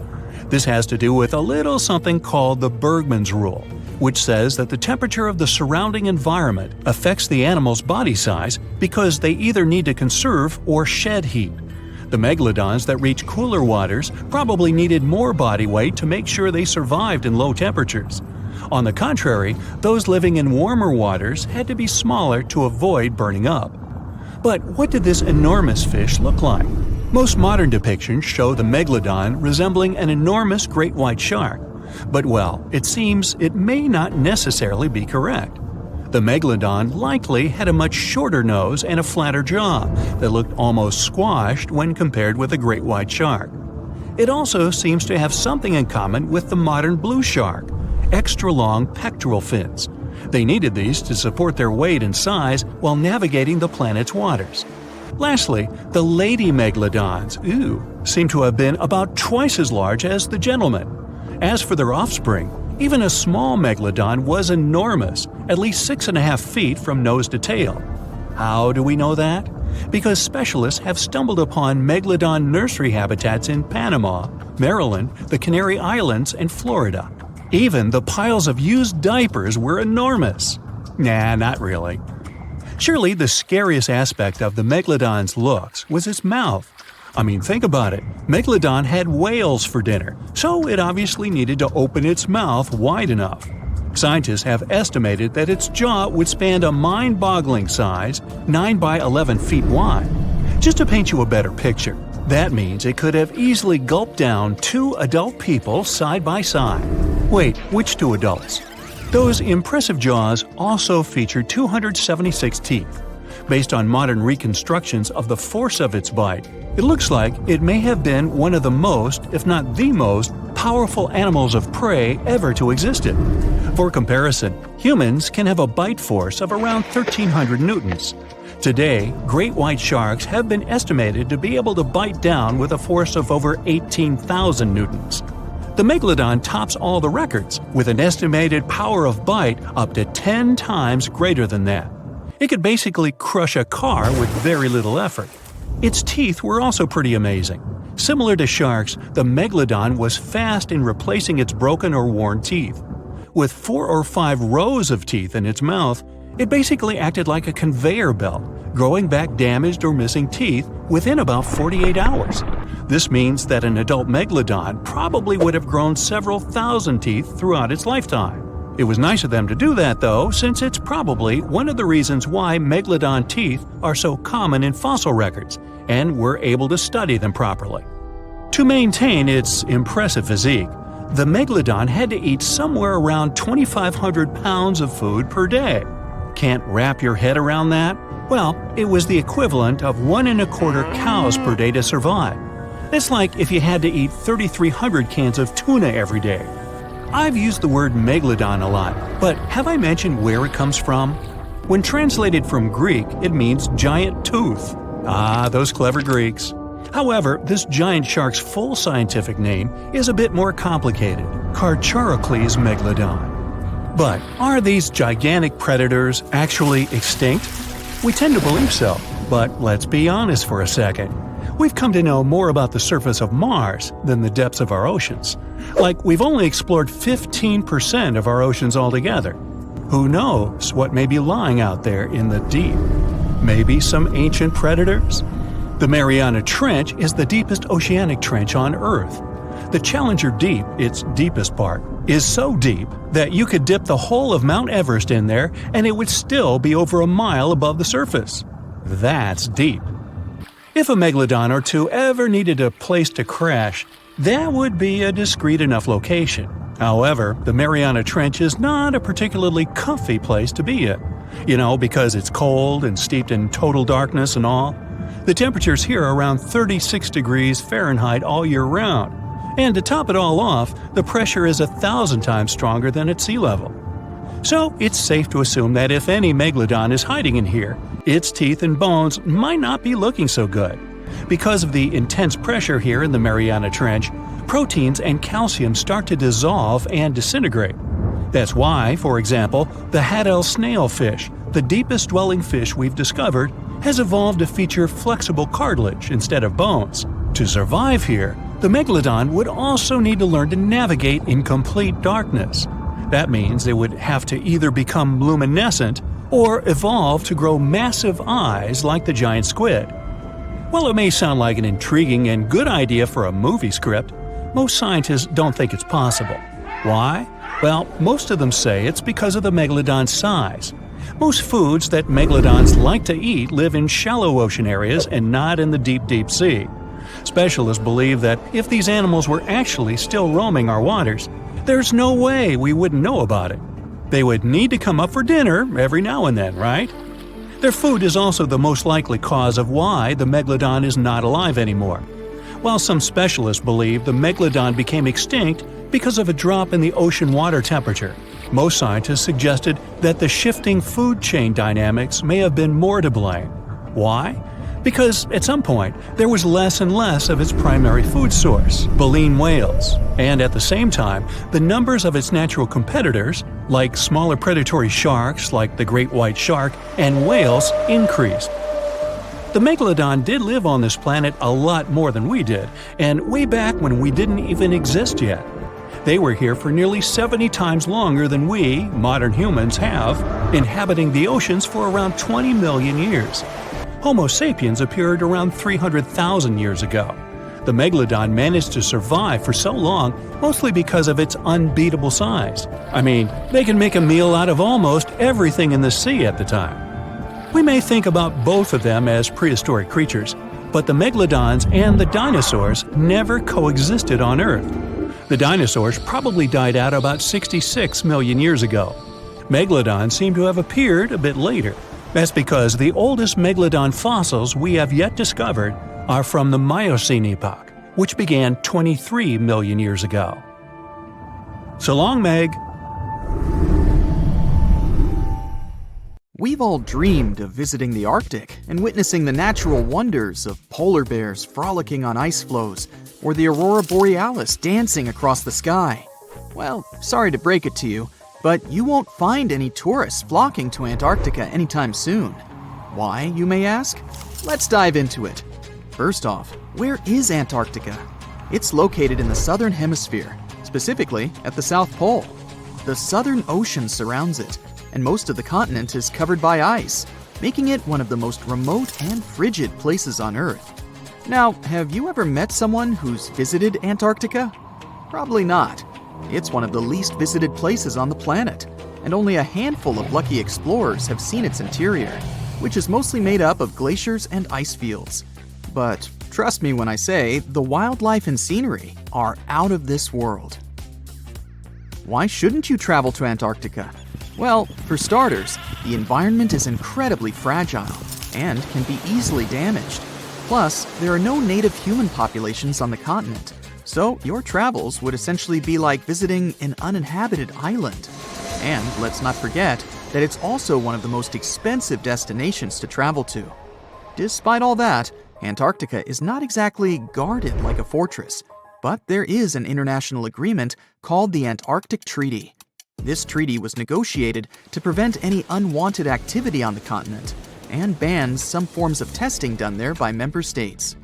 This has to do with a little something called the Bergmann's Rule, which says that the temperature of the surrounding environment affects the animal's body size because they either need to conserve or shed heat. The megalodons that reach cooler waters probably needed more body weight to make sure they survived in low temperatures. On the contrary, those living in warmer waters had to be smaller to avoid burning up. But what did this enormous fish look like? Most modern depictions show the megalodon resembling an enormous great white shark. But well, it seems it may not necessarily be correct. The megalodon likely had a much shorter nose and a flatter jaw that looked almost squashed when compared with a great white shark. It also seems to have something in common with the modern blue shark: extra long pectoral fins. They needed these to support their weight and size while navigating the planet's waters. Lastly, the lady megalodons, seem to have been about twice as large as the gentlemen. As for their offspring, even a small megalodon was enormous, at least 6.5 feet from nose to tail. How do we know that? Because specialists have stumbled upon megalodon nursery habitats in Panama, Maryland, the Canary Islands, and Florida. Even the piles of used diapers were enormous. Nah, not really. Surely the scariest aspect of the megalodon's looks was its mouth. I mean, think about it. Megalodon had whales for dinner, so it obviously needed to open its mouth wide enough. Scientists have estimated that its jaw would span a mind-boggling size, 9 by 11 feet wide. Just to paint you a better picture, that means it could have easily gulped down 2 adult people side by side. Wait, which 2 adults? Those impressive jaws also feature 276 teeth. Based on modern reconstructions of the force of its bite, it looks like it may have been one of the most, if not the most, powerful animals of prey ever to exist. For comparison, humans can have a bite force of around 1,300 newtons. Today, great white sharks have been estimated to be able to bite down with a force of over 18,000 newtons. The megalodon tops all the records, with an estimated power of bite up to 10 times greater than that. It could basically crush a car with very little effort. Its teeth were also pretty amazing. Similar to sharks, the megalodon was fast in replacing its broken or worn teeth. With 4 or 5 rows of teeth in its mouth, it basically acted like a conveyor belt, growing back damaged or missing teeth within about 48 hours. This means that an adult megalodon probably would have grown several thousand teeth throughout its lifetime. It was nice of them to do that, though, since it's probably one of the reasons why megalodon teeth are so common in fossil records, and we're able to study them properly. To maintain its impressive physique, the megalodon had to eat somewhere around 2,500 pounds of food per day. Can't wrap your head around that? Well, it was the equivalent of 1.25 cows per day to survive. It's like if you had to eat 3,300 cans of tuna every day. I've used the word megalodon a lot, but have I mentioned where it comes from? When translated from Greek, it means giant tooth. Ah, those clever Greeks. However, this giant shark's full scientific name is a bit more complicated: Carcharocles megalodon. But are these gigantic predators actually extinct? We tend to believe so, but let's be honest for a second. We've come to know more about the surface of Mars than the depths of our oceans. Like, we've only explored 15% of our oceans altogether. Who knows what may be lying out there in the deep? Maybe some ancient predators? The Mariana Trench is the deepest oceanic trench on Earth. The Challenger Deep, its deepest part, is so deep that you could dip the whole of Mount Everest in there and it would still be over a mile above the surface. That's deep. If a megalodon or two ever needed a place to crash, that would be a discreet enough location. However, the Mariana Trench is not a particularly comfy place to be in. Because it's cold and steeped in total darkness and all. The temperatures here are around 36 degrees Fahrenheit all year round. And to top it all off, the pressure is 1,000 times stronger than at sea level. So it's safe to assume that if any megalodon is hiding in here, its teeth and bones might not be looking so good. Because of the intense pressure here in the Mariana Trench, proteins and calcium start to dissolve and disintegrate. That's why, for example, the Haddell snailfish, the deepest dwelling fish we've discovered, has evolved to feature flexible cartilage instead of bones. To survive here, the megalodon would also need to learn to navigate in complete darkness. That means it would have to either become luminescent or evolve to grow massive eyes like the giant squid. While it may sound like an intriguing and good idea for a movie script, most scientists don't think it's possible. Why? Well, most of them say it's because of the megalodon's size. Most foods that megalodons like to eat live in shallow ocean areas and not in the deep, deep sea. Specialists believe that if these animals were actually still roaming our waters, there's no way we wouldn't know about it. They would need to come up for dinner every now and then, right? Their food is also the most likely cause of why the megalodon is not alive anymore. While some specialists believe the megalodon became extinct because of a drop in the ocean water temperature, most scientists suggested that the shifting food chain dynamics may have been more to blame. Why? Because at some point, there was less and less of its primary food source, baleen whales, and at the same time, the numbers of its natural competitors, like smaller predatory sharks like the great white shark and whales, increased. The megalodon did live on this planet a lot more than we did, and way back when we didn't even exist yet. They were here for nearly 70 times longer than we, modern humans, have, inhabiting the oceans for around 20 million years. Homo sapiens appeared around 300,000 years ago. The megalodon managed to survive for so long mostly because of its unbeatable size. I mean, they can make a meal out of almost everything in the sea at the time. We may think about both of them as prehistoric creatures, but the megalodons and the dinosaurs never coexisted on Earth. The dinosaurs probably died out about 66 million years ago. Megalodons seem to have appeared a bit later. That's because the oldest megalodon fossils we have yet discovered are from the Miocene epoch, which began 23 million years ago. So long, Meg.
We've all dreamed of visiting the Arctic and witnessing the natural wonders of polar bears frolicking on ice floes or the aurora borealis dancing across the sky. Well, sorry to break it to you, but you won't find any tourists flocking to Antarctica anytime soon. Why, you may ask? Let's dive into it. First off, where is Antarctica? It's located in the southern hemisphere, specifically at the South Pole. The Southern Ocean surrounds it, and most of the continent is covered by ice, making it one of the most remote and frigid places on Earth. Now, have you ever met someone who's visited Antarctica? Probably not. It's one of the least visited places on the planet, and only a handful of lucky explorers have seen its interior, which is mostly made up of glaciers and ice fields. But trust me when I say the wildlife and scenery are out of this world. Why shouldn't you travel to Antarctica? Well, for starters, the environment is incredibly fragile and can be easily damaged. Plus, there are no native human populations on the continent, so your travels would essentially be like visiting an uninhabited island. And let's not forget that it's also one of the most expensive destinations to travel to. Despite all that, Antarctica is not exactly guarded like a fortress, but there is an international agreement called the Antarctic Treaty. This treaty was negotiated to prevent any unwanted activity on the continent and bans some forms of testing done there by member states.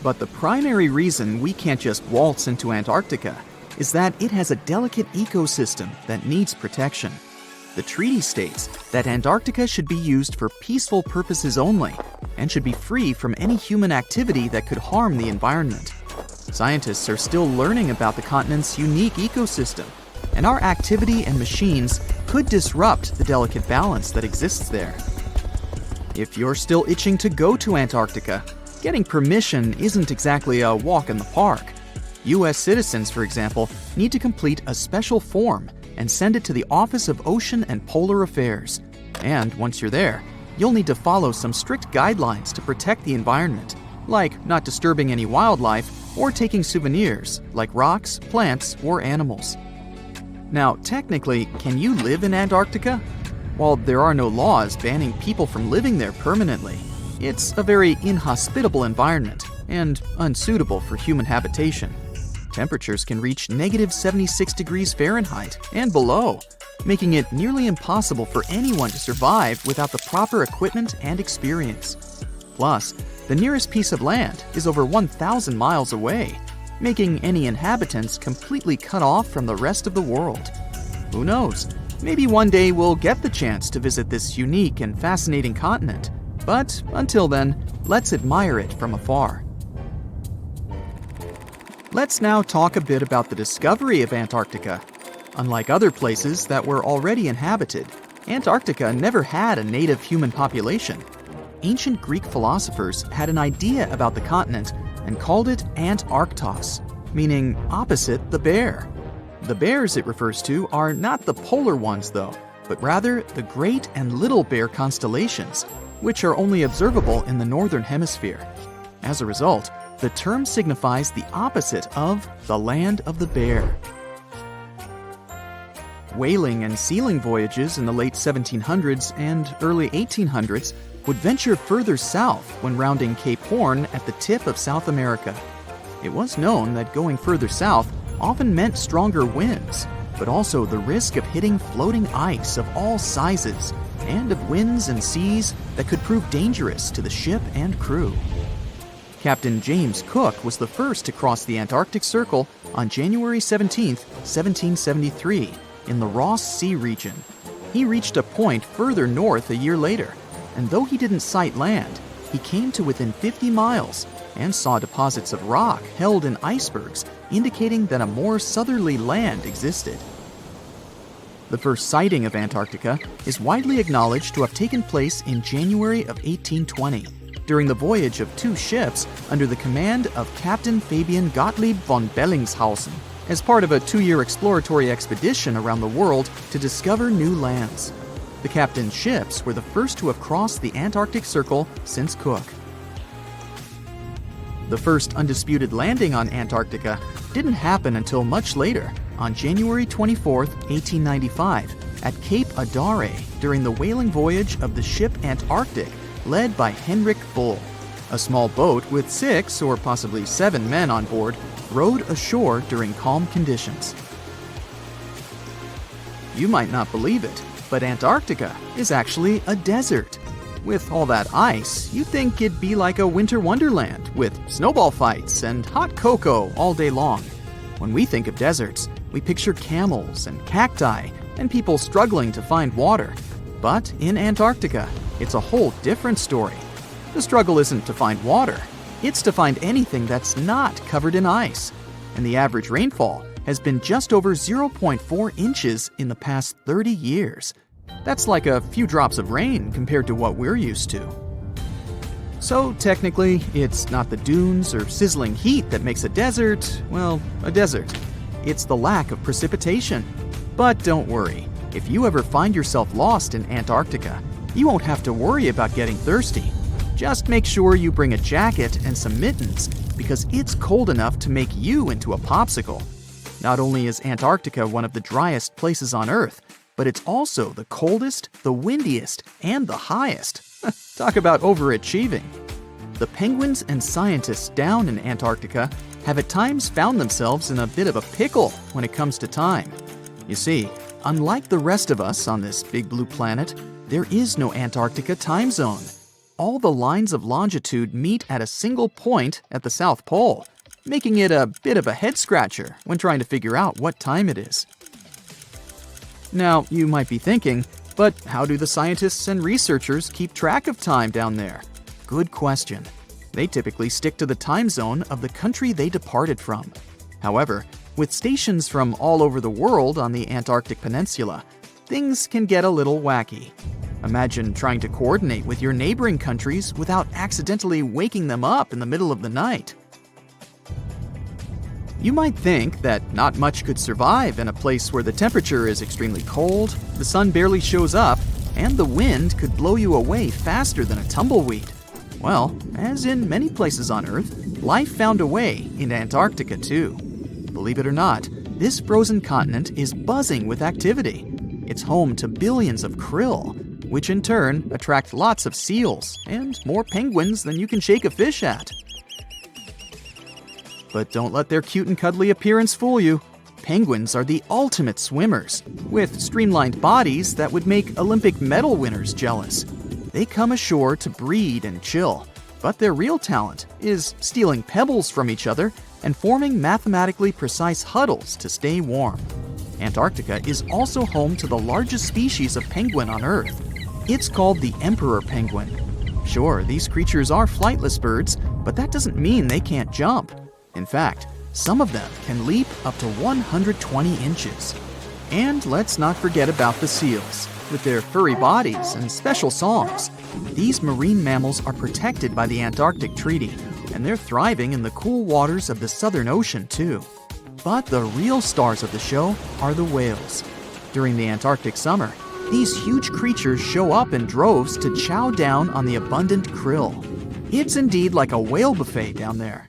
But the primary reason we can't just waltz into Antarctica is that it has a delicate ecosystem that needs protection. The treaty states that Antarctica should be used for peaceful purposes only and should be free from any human activity that could harm the environment. Scientists are still learning about the continent's unique ecosystem, and our activity and machines could disrupt the delicate balance that exists there. If you're still itching to go to Antarctica, getting permission isn't exactly a walk in the park. U.S. citizens, for example, need to complete a special form and send it to the Office of Ocean and Polar Affairs. And once you're there, you'll need to follow some strict guidelines to protect the environment, like not disturbing any wildlife or taking souvenirs like rocks, plants, or animals. Now, technically, can you live in Antarctica? While there are no laws banning people from living there permanently, it's a very inhospitable environment and unsuitable for human habitation. Temperatures can reach -76 degrees Fahrenheit and below, making it nearly impossible for anyone to survive without the proper equipment and experience. Plus, the nearest piece of land is over 1,000 miles away, making any inhabitants completely cut off from the rest of the world. Who knows? Maybe one day we'll get the chance to visit this unique and fascinating continent. But until then, let's admire it from afar. Let's now talk a bit about the discovery of Antarctica. Unlike other places that were already inhabited, Antarctica never had a native human population. Ancient Greek philosophers had an idea about the continent and called it Antarctos, meaning opposite the bear. The bears it refers to are not the polar ones though, but rather the Great and Little Bear constellations, which are only observable in the northern hemisphere. As a result, the term signifies the opposite of the land of the bear. Whaling and sealing voyages in the late 1700s and early 1800s would venture further south when rounding Cape Horn at the tip of South America. It was known that going further south often meant stronger winds, but also the risk of hitting floating ice of all sizes and of winds and seas that could prove dangerous to the ship and crew. Captain James Cook was the first to cross the Antarctic Circle on January 17, 1773, in the Ross Sea region. He reached a point further north a year later, and though he didn't sight land, he came to within 50 miles and saw deposits of rock held in icebergs, indicating that a more southerly land existed. The first sighting of Antarctica is widely acknowledged to have taken place in January of 1820, during the voyage of two ships under the command of Captain Fabian Gottlieb von Bellingshausen, as part of a 2-year exploratory expedition around the world to discover new lands. The captain's ships were the first to have crossed the Antarctic Circle since Cook. The first undisputed landing on Antarctica didn't happen until much later, on January 24, 1895, at Cape Adare during the whaling voyage of the ship Antarctic, led by Henrik Bull. A small boat with 6 or possibly 7 men on board rowed ashore during calm conditions. You might not believe it, but Antarctica is actually a desert. With all that ice, you'd think it'd be like a winter wonderland with snowball fights and hot cocoa all day long. When we think of deserts, we picture camels and cacti and people struggling to find water. But in Antarctica, it's a whole different story. The struggle isn't to find water, it's to find anything that's not covered in ice. And the average rainfall has been just over 0.4 inches in the past 30 years. That's like a few drops of rain compared to what we're used to. So technically, it's not the dunes or sizzling heat that makes a desert, well, a desert. It's the lack of precipitation. But don't worry, if you ever find yourself lost in Antarctica, you won't have to worry about getting thirsty. Just make sure you bring a jacket and some mittens, because it's cold enough to make you into a popsicle. Not only is Antarctica one of the driest places on Earth, but it's also the coldest, the windiest, and the highest. Talk about overachieving. The penguins and scientists down in Antarctica have at times found themselves in a bit of a pickle when it comes to time. You see, unlike the rest of us on this big blue planet, there is no Antarctica time zone. All the lines of longitude meet at a single point at the South Pole, making it a bit of a head-scratcher when trying to figure out what time it is. Now, you might be thinking, but how do the scientists and researchers keep track of time down there? Good question. They typically stick to the time zone of the country they departed from. However, with stations from all over the world on the Antarctic Peninsula, things can get a little wacky. Imagine trying to coordinate with your neighboring countries without accidentally waking them up in the middle of the night. You might think that not much could survive in a place where the temperature is extremely cold, the sun barely shows up, and the wind could blow you away faster than a tumbleweed. Well, as in many places on Earth, life found a way in Antarctica too. Believe it or not, this frozen continent is buzzing with activity. It's home to billions of krill, which in turn attract lots of seals and more penguins than you can shake a fish at. But don't let their cute and cuddly appearance fool you. Penguins are the ultimate swimmers, with streamlined bodies that would make Olympic medal winners jealous. They come ashore to breed and chill, but their real talent is stealing pebbles from each other and forming mathematically precise huddles to stay warm. Antarctica is also home to the largest species of penguin on Earth. It's called the emperor penguin. Sure, these creatures are flightless birds, but that doesn't mean they can't jump. In fact, some of them can leap up to 120 inches. And let's not forget about the seals. With their furry bodies and special songs, these marine mammals are protected by the Antarctic Treaty, and they're thriving in the cool waters of the Southern Ocean too. But the real stars of the show are the whales. During the Antarctic summer, these huge creatures show up in droves to chow down on the abundant krill. It's indeed like a whale buffet down there.